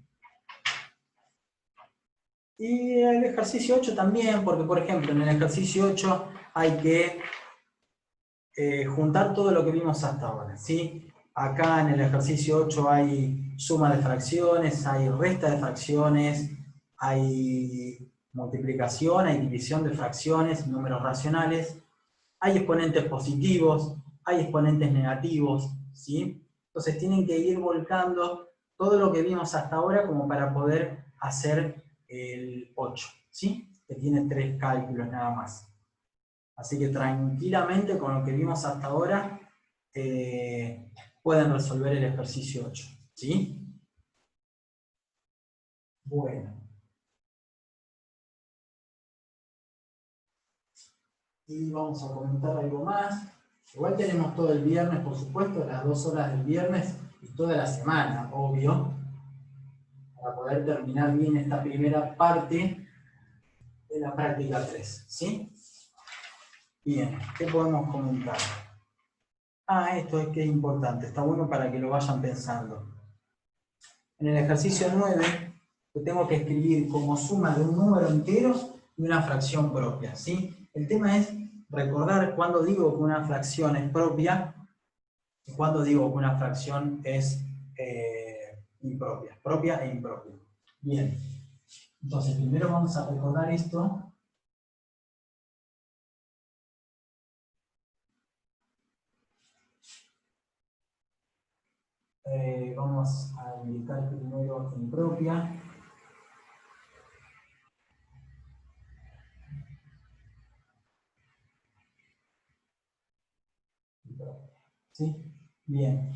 Y el ejercicio 8 también, porque por ejemplo, en el ejercicio 8 hay que juntar todo lo que vimos hasta ahora, ¿sí? Acá en el ejercicio 8 hay suma de fracciones, hay resta de fracciones, hay multiplicación, hay división de fracciones, números racionales, hay exponentes positivos, hay exponentes negativos, ¿sí? Entonces tienen que ir volcando todo lo que vimos hasta ahora como para poder hacer el 8, ¿sí? Que tiene 3 cálculos nada más. Así que tranquilamente con lo que vimos hasta ahora pueden resolver el ejercicio 8. ¿Sí? Bueno. Y vamos a comentar algo más. Igual tenemos todo el viernes, por supuesto, las 2 horas del viernes y toda la semana, obvio, para poder terminar bien esta primera parte de la práctica 3. ¿Sí? Bien, ¿qué podemos comentar? Esto es que es importante, está bueno para que lo vayan pensando. En el ejercicio 9, yo tengo que escribir como suma de un número entero y una fracción propia, ¿sí? El tema es recordar cuando digo que una fracción es propia y cuando digo que una fracción es impropia, propia e impropia. Bien, entonces primero vamos a recordar esto. vamos a indicar primero impropia. ¿Sí? Bien.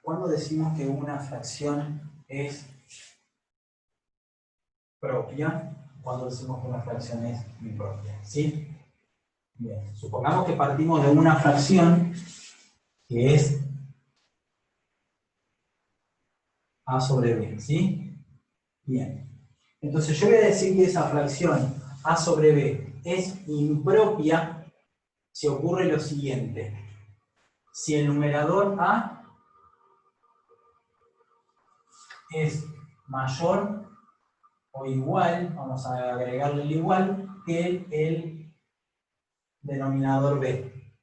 ¿Cuándo decimos que una fracción es propia? ¿Cuándo decimos que una fracción es impropia? ¿Sí? Bien. Supongamos que partimos de una fracción que es A sobre B, ¿sí? Bien. Entonces yo voy a decir que esa fracción A sobre B es impropia si ocurre lo siguiente. Si el numerador A es mayor o igual, vamos a agregarle el igual, que el denominador B.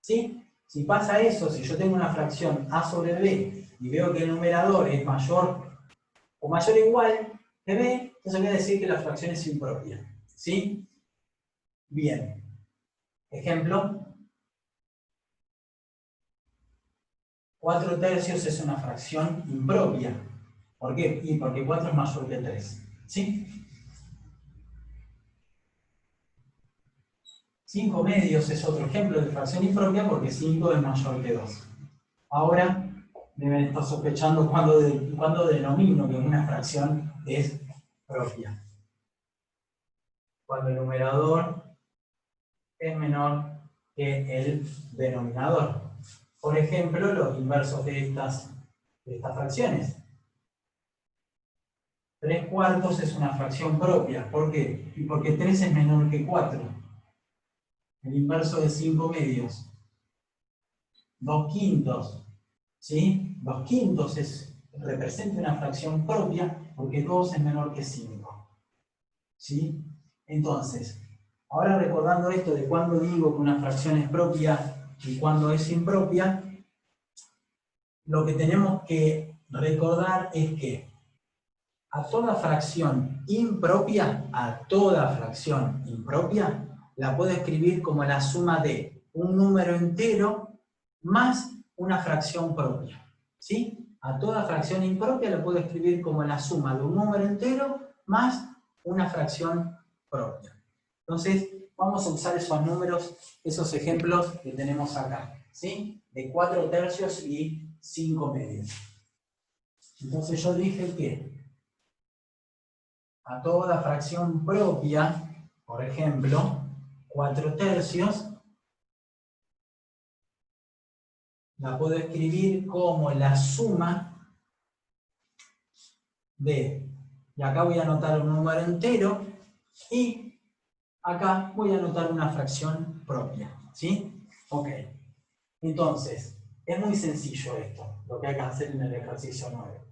¿Sí? Si pasa eso, si yo tengo una fracción A sobre B y veo que el numerador es mayor o mayor o igual que B, entonces voy a decir que la fracción es impropia. ¿Sí? Bien. Ejemplo. 4 tercios es una fracción impropia. ¿Por qué? Y porque 4 es mayor que 3. ¿Sí? 5 medios es otro ejemplo de fracción impropia porque 5 es mayor que 2. Ahora deben estar sospechando cuándo denomino que una fracción es propia. Cuando el numerador es menor que el denominador. Por ejemplo, los inversos de estas fracciones. 3 cuartos es una fracción propia. ¿Por qué? Y porque 3 es menor que 4. El inverso de 5 medios. 2 quintos. ¿Sí? 2 quintos representa una fracción propia porque 2 es menor que 5. ¿Sí? Entonces, ahora recordando esto de cuándo digo que una fracción es propia y cuándo es impropia, lo que tenemos que recordar es que a toda fracción impropia, la puedo escribir como la suma de un número entero más una fracción propia. ¿Sí? A toda fracción impropia la puedo escribir como la suma de un número entero más una fracción propia. Entonces, vamos a usar esos números, esos ejemplos que tenemos acá. ¿Sí? De 4 tercios y 5 medios. Entonces yo dije que a toda fracción propia, por ejemplo, 4 tercios, la puedo escribir como la suma de, y acá voy a anotar un número entero, y acá voy a anotar una fracción propia. ¿Sí? Ok. Entonces, es muy sencillo esto, lo que hay que hacer en el ejercicio 9.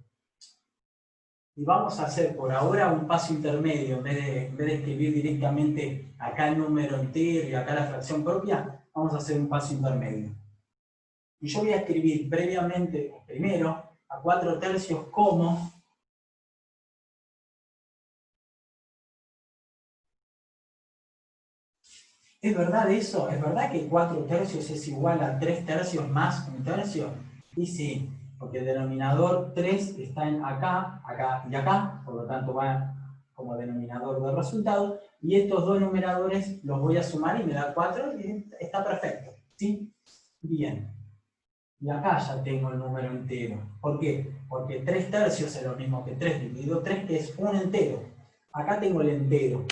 Y vamos a hacer por ahora un paso intermedio, en vez de escribir directamente acá el número entero y acá la fracción propia, vamos a hacer un paso intermedio. Y yo voy a escribir previamente, primero, a 4 tercios como ¿es verdad eso? ¿Es verdad que 4 tercios es igual a 3 tercios más 1 tercio? Y sí, porque el denominador 3 está en acá, acá y acá, por lo tanto va como denominador del resultado, y estos dos numeradores los voy a sumar y me da 4 y está perfecto. ¿Sí? Bien. Y acá ya tengo el número entero. ¿Por qué? Porque 3 tercios es lo mismo que 3 dividido 3, que es un entero. Acá tengo el entero.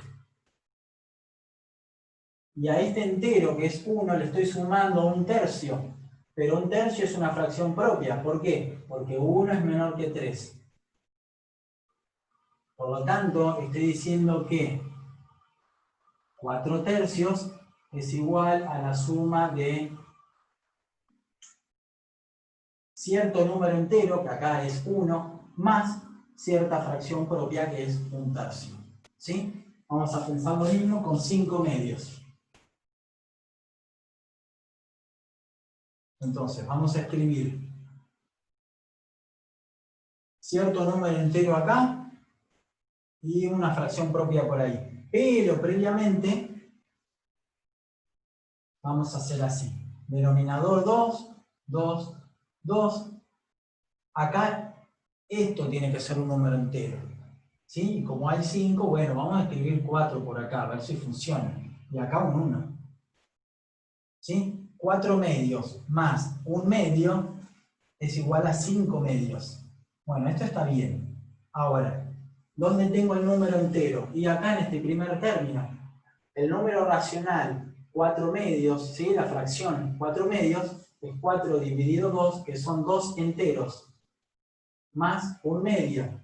Y a este entero, que es 1, le estoy sumando 1 tercio. Pero 1 tercio es una fracción propia. ¿Por qué? Porque 1 es menor que 3. Por lo tanto, estoy diciendo que 4 tercios es igual a la suma de cierto número entero, que acá es 1, más cierta fracción propia, que es 1 tercio. ¿Sí? Vamos a pensar lo mismo con 5 medios. Entonces, vamos a escribir cierto número entero acá y una fracción propia por ahí. Pero previamente Vamos a hacer así. Denominador 2, 2, 2. Acá esto tiene que ser un número entero. ¿Sí? Y como hay 5, bueno, vamos a escribir 4 por acá, a ver si funciona. Y acá un 1. ¿Sí? 4 medios más un medio es igual a 5 medios. Bueno, esto está bien. Ahora, ¿dónde tengo el número entero? Y acá en este primer término. El número racional 4 medios, ¿sí? La fracción 4 medios es 4 dividido 2, que son 2 enteros, más un medio.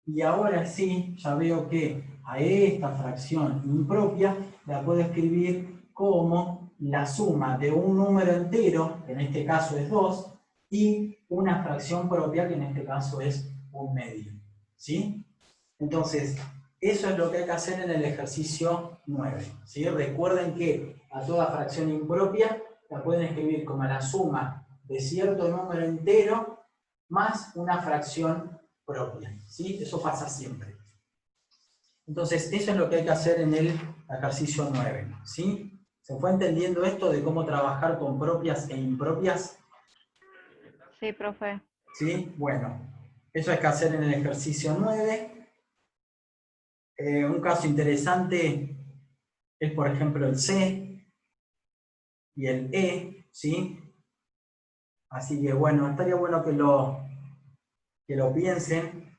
Y ahora sí, ya veo que a esta fracción impropia la puedo escribir como la suma de un número entero, que en este caso es 2, y una fracción propia, que en este caso es un medio. ¿Sí? Entonces, eso es lo que hay que hacer en el ejercicio 9. ¿Sí? Recuerden que a toda fracción impropia la pueden escribir como la suma de cierto número entero más una fracción propia. ¿Sí? Eso pasa siempre. Entonces, eso es lo que hay que hacer en el ejercicio 9. ¿Sí? ¿Se fue entendiendo esto de cómo trabajar con propias e impropias? Sí, profe. ¿Sí? Bueno, eso hay que hacer en el ejercicio 9. Un caso interesante es, por ejemplo, el C y el E, ¿sí? Así que, bueno, estaría bueno que lo piensen,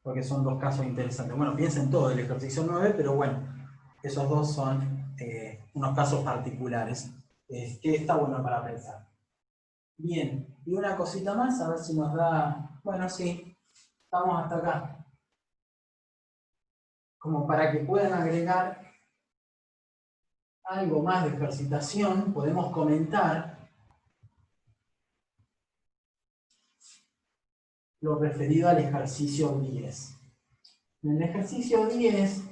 porque son dos casos interesantes. Bueno, piensen todo el ejercicio 9, pero bueno, esos dos son unos casos particulares, que está bueno para pensar. Bien, y una cosita más, a ver si nos da... Bueno, sí, estamos hasta acá. Como para que puedan agregar algo más de ejercitación, podemos comentar lo referido al ejercicio 10. En el ejercicio 10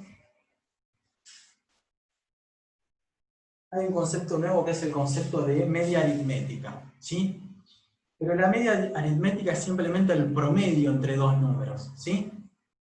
hay un concepto nuevo que es el concepto de media aritmética, ¿sí? Pero la media aritmética es simplemente el promedio entre dos números, ¿sí?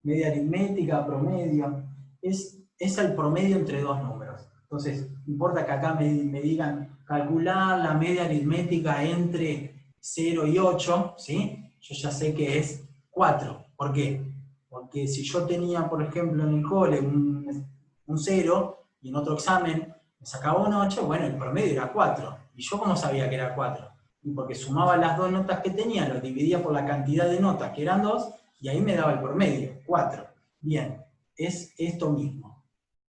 Media aritmética, promedio, es el promedio entre dos números. Entonces, importa que acá me digan calcular la media aritmética entre 0 y 8, ¿sí? Yo ya sé que es 4. ¿Por qué? Porque si yo tenía, por ejemplo, en el cole un 0 y en otro examen me sacaba un 8, bueno, el promedio era 4. ¿Y yo cómo sabía que era 4? Y porque sumaba las dos notas que tenía, lo dividía por la cantidad de notas, que eran 2, y ahí me daba el promedio, 4. Bien, es esto mismo.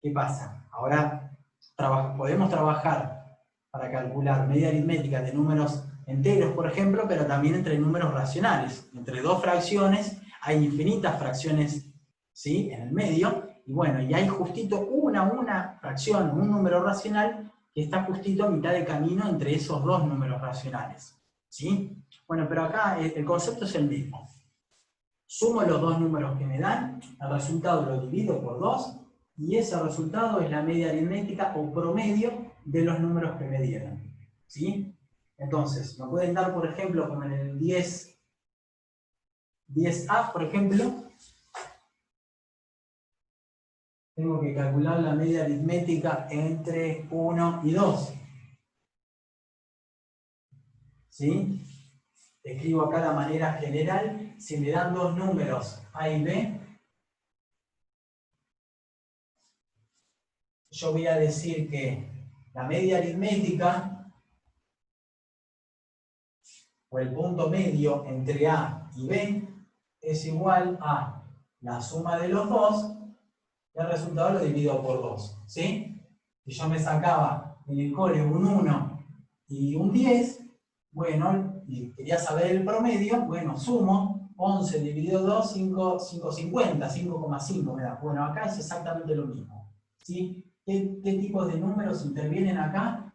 ¿Qué pasa? Ahora podemos trabajar para calcular media aritmética de números enteros, por ejemplo, pero también entre números racionales. Entre dos fracciones hay infinitas fracciones, ¿sí? En el medio, y bueno, y hay justito una fracción, un número racional, que está justito a mitad de camino entre esos dos números racionales. ¿Sí? Bueno, pero acá el concepto es el mismo. Sumo los dos números que me dan, el resultado lo divido por 2, y ese resultado es la media aritmética o promedio de los números que me dieron. ¿Sí? Entonces, me pueden dar, por ejemplo, como en el 10A, por ejemplo, tengo que calcular la media aritmética entre 1 y 2. ¿Sí? Escribo acá la manera general. Si me dan dos números A y B, yo voy a decir que la media aritmética, o el punto medio entre A y B, es igual a la suma de los dos, y el resultado lo divido por 2. ¿Sí? Si yo me sacaba en el cole un 1 y un 10, bueno, y quería saber el promedio, bueno, sumo 11 dividido 2, 5,50, 5,5 me da. Bueno, acá es exactamente lo mismo. ¿Sí? ¿Qué tipos de números intervienen acá?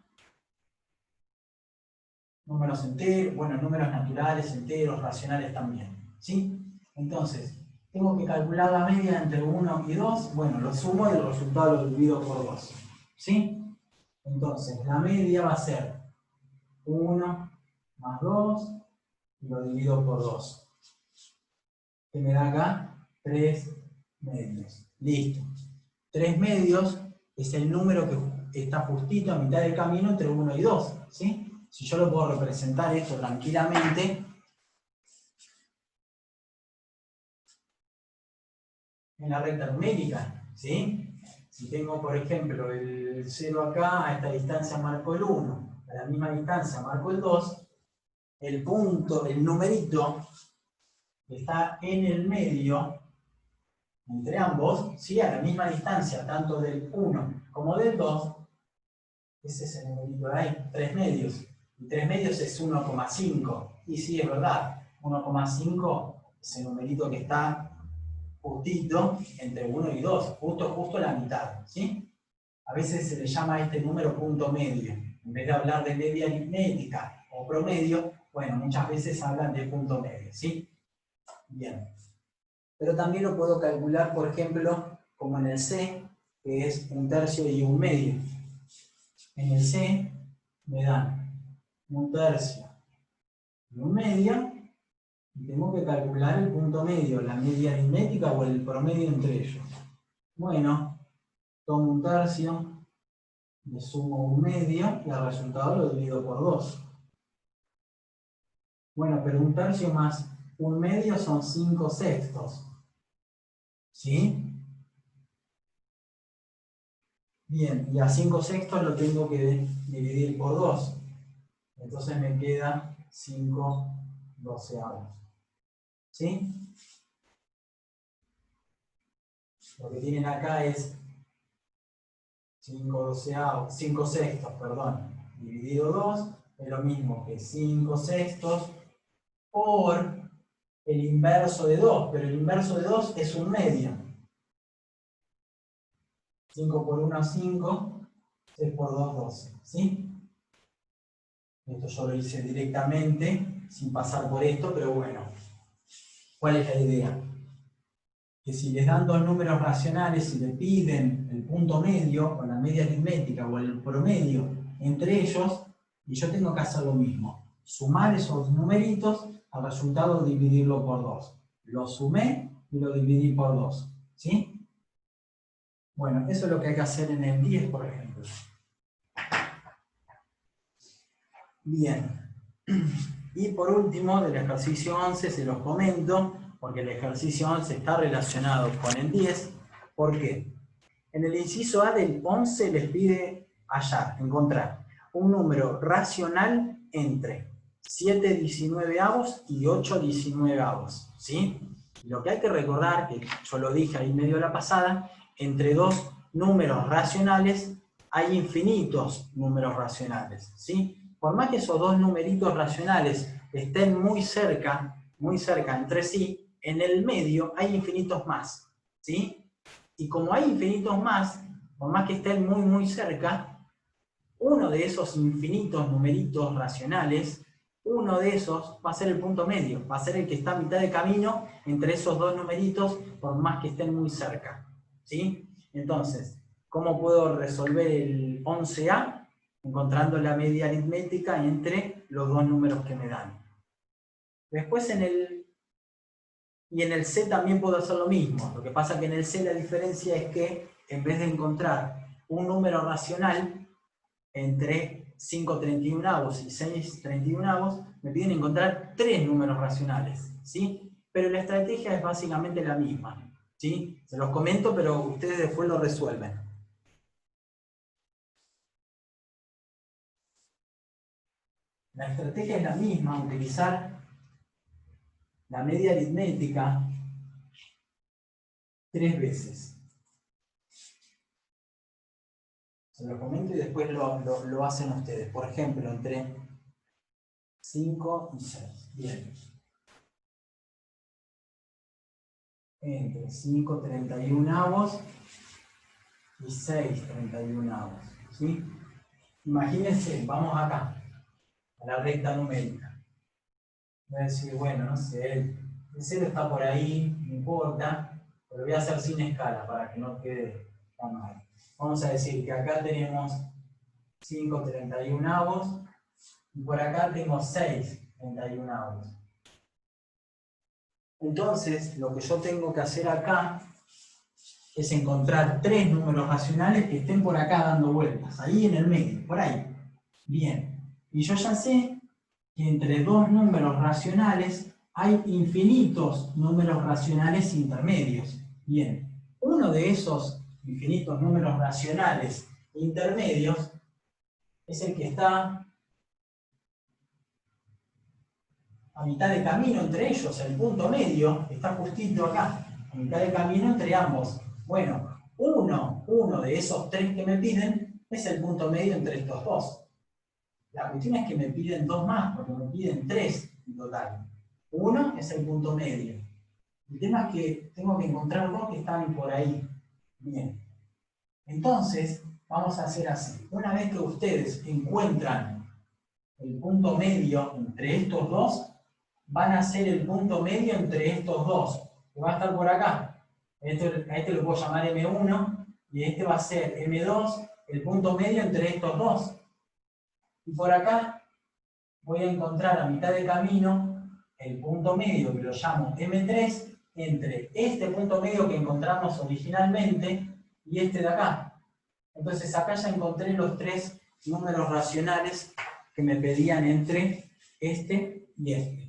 Números enteros, bueno, números naturales, enteros, racionales también. ¿Sí? Entonces, tengo que calcular la media entre 1 y 2, bueno, lo sumo y el resultado lo divido por 2. ¿Sí? Entonces, la media va a ser 1 más 2, y lo divido por 2. ¿Qué me da acá? 3 medios. Listo. 3 medios es el número que está justito a mitad del camino entre 1 y 2, ¿sí? Si yo lo puedo representar esto tranquilamente en la recta numérica, ¿sí? Si tengo, por ejemplo, el 0 acá, a esta distancia marco el 1, a la misma distancia marco el 2, el punto, el numerito que está en el medio, entre ambos, ¿sí? A la misma distancia, tanto del 1 como del 2, ese es el numerito de ahí, 3 medios. Y 3 medios es 1,5. Y sí, es verdad, 1,5 es el numerito que está justito entre 1 y 2, justo la mitad, ¿sí? A veces se le llama a este número punto medio. En vez de hablar de media aritmética o promedio, bueno, muchas veces hablan de punto medio, ¿sí? Bien. Pero también lo puedo calcular, por ejemplo, como en el C, que es 1/3 y 1/2. En el C me dan 1/3 y 1/2, y tengo que calcular el punto medio, la media aritmética o el promedio entre ellos. Bueno, tomo 1/3, le sumo 1/2 y al resultado lo divido por 2. Bueno, pero 1/3 más 1/2 son 5/6. ¿Sí? Bien, y a 5/6 lo tengo que dividir por 2. Entonces me queda 5/12. ¿Sí? Lo que tienen acá es 5/6, perdón, dividido 2, es lo mismo que 5/6 por el inverso de 2, pero el inverso de 2 es 1/2. 5 por 1, 5, 6 por 2, 12, ¿sí? Esto yo lo hice directamente, sin pasar por esto, pero bueno. ¿Cuál es la idea? Que si les dan dos números racionales y le piden el punto medio, o la media aritmética, o el promedio entre ellos, y yo tengo que hacer lo mismo. Sumar esos numeritos, al resultado dividirlo por 2. Lo sumé y lo dividí por 2, ¿sí? Bueno, eso es lo que hay que hacer en el 10, por ejemplo. Bien. Y por último, del ejercicio 11 se los comento, porque el ejercicio 11 está relacionado con el 10. ¿Por qué? En el inciso A del 11 les pide encontrar un número racional entre 7/19 y 8/19, ¿sí? Lo que hay que recordar, que yo lo dije ahí medio la pasada, entre dos números racionales hay infinitos números racionales, ¿sí? Por más que esos dos numeritos racionales estén muy cerca entre sí, en el medio hay infinitos más, ¿sí? Y como hay infinitos más, por más que estén muy cerca, uno de esos infinitos numeritos racionales, uno de esos va a ser el punto medio, va a ser el que está a mitad de camino entre esos dos numeritos, por más que estén muy cerca, ¿sí? Entonces, ¿cómo puedo resolver el 11A? Encontrando la media aritmética entre los dos números que me dan. Después en el C también puedo hacer lo mismo. Lo que pasa es que en el C la diferencia es que en vez de encontrar un número racional entre 5/31 y 6/31, me piden encontrar tres números racionales, ¿sí? Pero la estrategia es básicamente la misma, ¿sí? Se los comento, pero ustedes después lo resuelven. La estrategia es la misma, utilizar la media aritmética 3 veces. Se lo comento y después lo hacen ustedes. Por ejemplo, entre 5 y 6. Bien. Entre 5/31 y 6/31. ¿Sí? Imagínense, vamos acá, a la recta numérica. Voy a decir, bueno, no sé, el 0 está por ahí, no importa, pero voy a hacer sin escala para que no quede tan mal. Vamos a decir que acá tenemos 5/31 y por acá tengo 6/31. Entonces, lo que yo tengo que hacer acá es encontrar 3 números racionales que estén por acá dando vueltas, ahí en el medio, por ahí. Bien. Y yo ya sé que entre 2 números racionales hay infinitos números racionales intermedios. Bien. Uno de esos infinitos números racionales intermedios es el que está a mitad de camino entre ellos, el punto medio, está justito acá, a mitad de camino entre ambos. Bueno, uno de esos 3 que me piden es el punto medio entre estos 2. La cuestión es que me piden 2 más, porque me piden 3 en total. Uno es el punto medio. El tema es que tengo que encontrar 2 que están por ahí. Bien. Entonces, vamos a hacer así. Una vez que ustedes encuentran el punto medio entre estos 2, van a ser el punto medio entre estos 2, que va a estar por acá. A este lo puedo llamar M1, y este va a ser M2, el punto medio entre estos 2. Y por acá voy a encontrar a mitad de camino el punto medio, que lo llamo M3, entre este punto medio que encontramos originalmente y este de acá. Entonces acá ya encontré los 3 números racionales que me pedían entre este y este.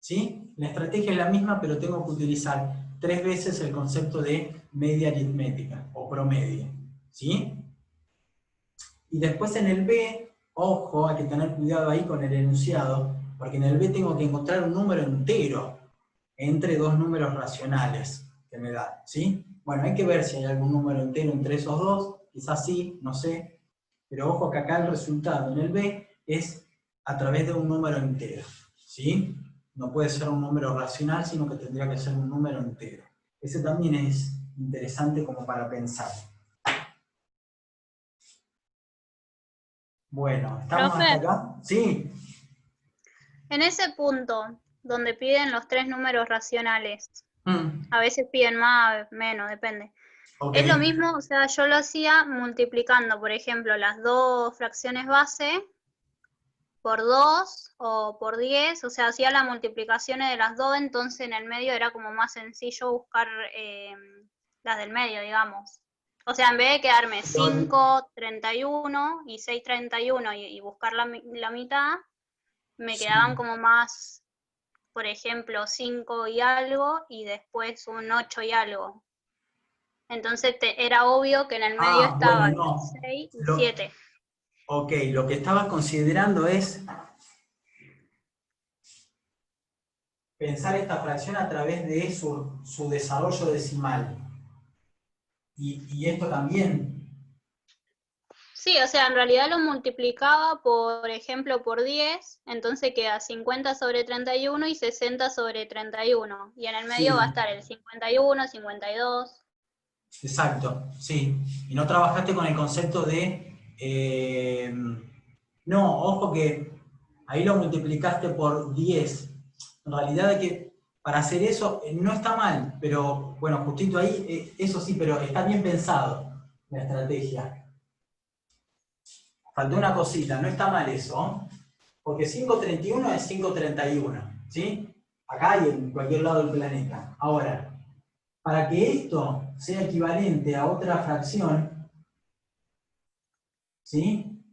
¿Sí? La estrategia es la misma, pero tengo que utilizar 3 veces el concepto de media aritmética o promedio. ¿Sí? Y después en el B, ojo, hay que tener cuidado ahí con el enunciado, porque en el B tengo que encontrar un número entero entre 2 números racionales que me dan. ¿Sí? Bueno, hay que ver si hay algún número entero entre esos 2, quizás sí, no sé, pero ojo que acá el resultado en el B es a través de un número entero. ¿Sí? No puede ser un número racional, sino que tendría que ser un número entero. Ese también es interesante como para pensar. Bueno, ¿estamos Profe, hasta acá? Sí. en ese punto donde piden los 3 números racionales, Mm, a veces piden más, menos, depende. ok. Es lo mismo, o sea, yo lo hacía multiplicando, por ejemplo, las 2 fracciones base por 2 o por 10, o sea, hacía las multiplicaciones de las 2, entonces en el medio era como más sencillo buscar las del medio, digamos. O sea, en vez de quedarme 5, 31 y 6, 31 y buscar la mitad, me Sí. quedaban como más, por ejemplo, 5 y algo y después un 8 y algo. Entonces era obvio que en el medio Ah, bueno, estaba no. 6 y 7. Ok, lo que estabas considerando es pensar esta fracción a través de su desarrollo decimal. Y esto también. Sí, o sea, en realidad lo multiplicaba, por ejemplo, por 10, entonces queda 50 sobre 31 y 60 sobre 31. Y en el medio va a Sí, estar el 51, 52. exacto, sí. Y no trabajaste con el concepto de... no, ojo que ahí lo multiplicaste por 10. En realidad es que para hacer eso no está mal, pero bueno, justito ahí, eso sí, pero está bien pensado la estrategia. Faltó una cosita, no está mal eso, ¿eh? Porque 531 es 531, ¿sí? Acá y en cualquier lado del planeta. Ahora, para que esto sea equivalente a otra fracción, ¿sí?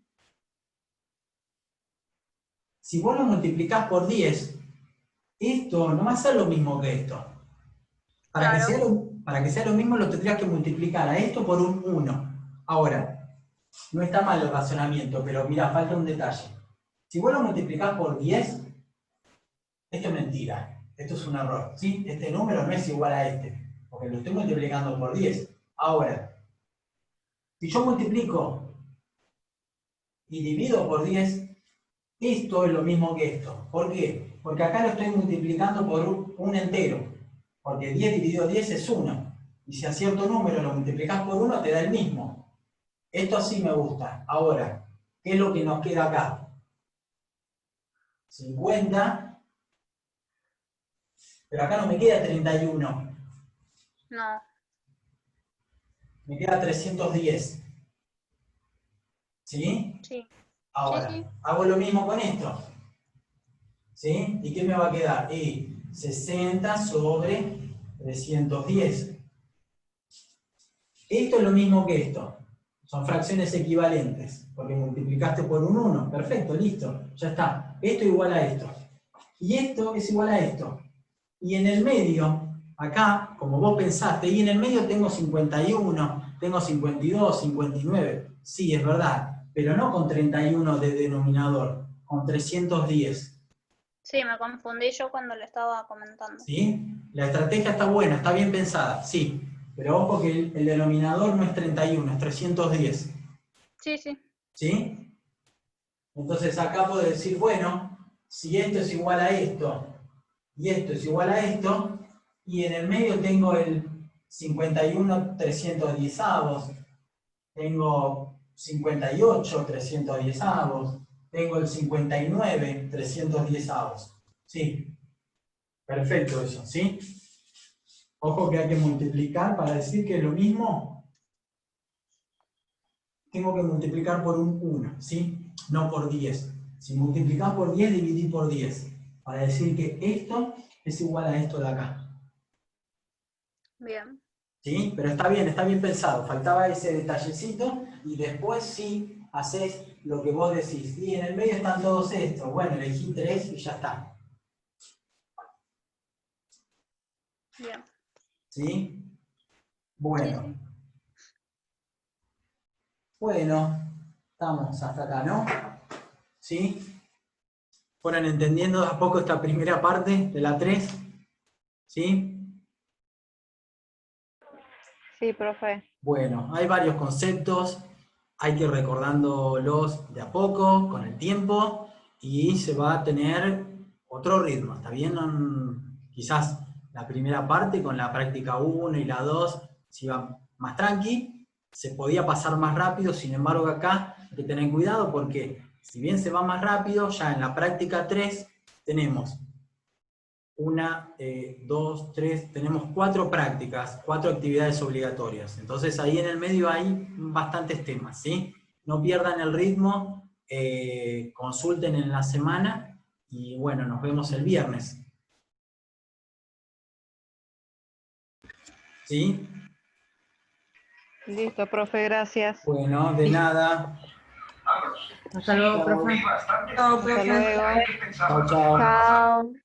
Si vos lo multiplicás por 10, esto no va a ser lo mismo que esto. Para que sea lo mismo lo tendrías que multiplicar a esto por un 1. Ahora, no está mal el razonamiento, pero mira, falta un detalle. Si vos lo multiplicás por 10, esto es mentira. Esto es un error, ¿sí? Este número no es igual a este, porque lo estoy multiplicando por 10. Ahora, si yo multiplico y divido por 10, esto es lo mismo que esto. ¿Por qué? Porque acá lo estoy multiplicando por un entero. Porque 10 dividido 10 es 1. Y si a cierto número lo multiplicás por 1, te da el mismo. Esto sí me gusta. Ahora, ¿qué es lo que nos queda acá? 50. Pero acá no me queda 31. No. Me queda 310. ¿Sí? Sí. Ahora, Sí. hago lo mismo con esto. ¿Sí? ¿Y qué me va a quedar? Y 60 sobre 310. Esto es lo mismo que esto. Son fracciones equivalentes, porque multiplicaste por un 1. Perfecto, listo, ya está. Esto igual a esto. Y esto es igual a esto. Y en el medio, acá, como vos pensaste, y en el medio tengo 51, tengo 52, 59. Sí, es verdad, pero no con 31 de denominador, con 310. Sí, me confundí yo cuando le estaba comentando. ¿Sí? La estrategia está buena, está bien pensada, sí. Pero ojo que el denominador no es 31, es 310. Sí, sí. ¿Sí? Entonces acá puedo decir, bueno, si esto es igual a esto, y esto es igual a esto, y en el medio tengo el 51 310avos, tengo 58 310avos, tengo el 59 310avos. Sí, perfecto eso, ¿sí? Ojo que hay que multiplicar para decir que es lo mismo. Tengo que multiplicar por un 1, ¿sí? No por 10. Si multiplicás por 10, dividí por 10. Para decir que esto es igual a esto de acá. Bien. ¿Sí? Pero está bien pensado. Faltaba ese detallecito y después sí haces lo que vos decís. Y en el medio están todos estos. Bueno, elegí 3 y ya está. Bien. ¿Sí? Bueno. Sí, sí. Bueno, estamos hasta acá, ¿no? ¿Sí? ¿Fueron entendiendo de a poco esta primera parte de la 3? ¿Sí? Sí, profe. Bueno, hay varios conceptos, hay que ir recordándolos de a poco, con el tiempo, y se va a tener otro ritmo, ¿está bien? Quizás la primera parte con la práctica 1 y la 2 se iba más tranqui, se podía pasar más rápido, sin embargo acá hay que tener cuidado porque si bien se va más rápido, ya en la práctica 3 tenemos 1, 2, 3, tenemos 4 prácticas, 4 actividades obligatorias. Entonces ahí en el medio hay bastantes temas, ¿sí? No pierdan el ritmo, consulten en la semana y bueno, nos vemos el viernes. ¿Sí? Listo, profe, gracias. Bueno, de nada. Hasta luego, Chao. profe. Chao, Hasta profe. luego. Chao, chao. Chao.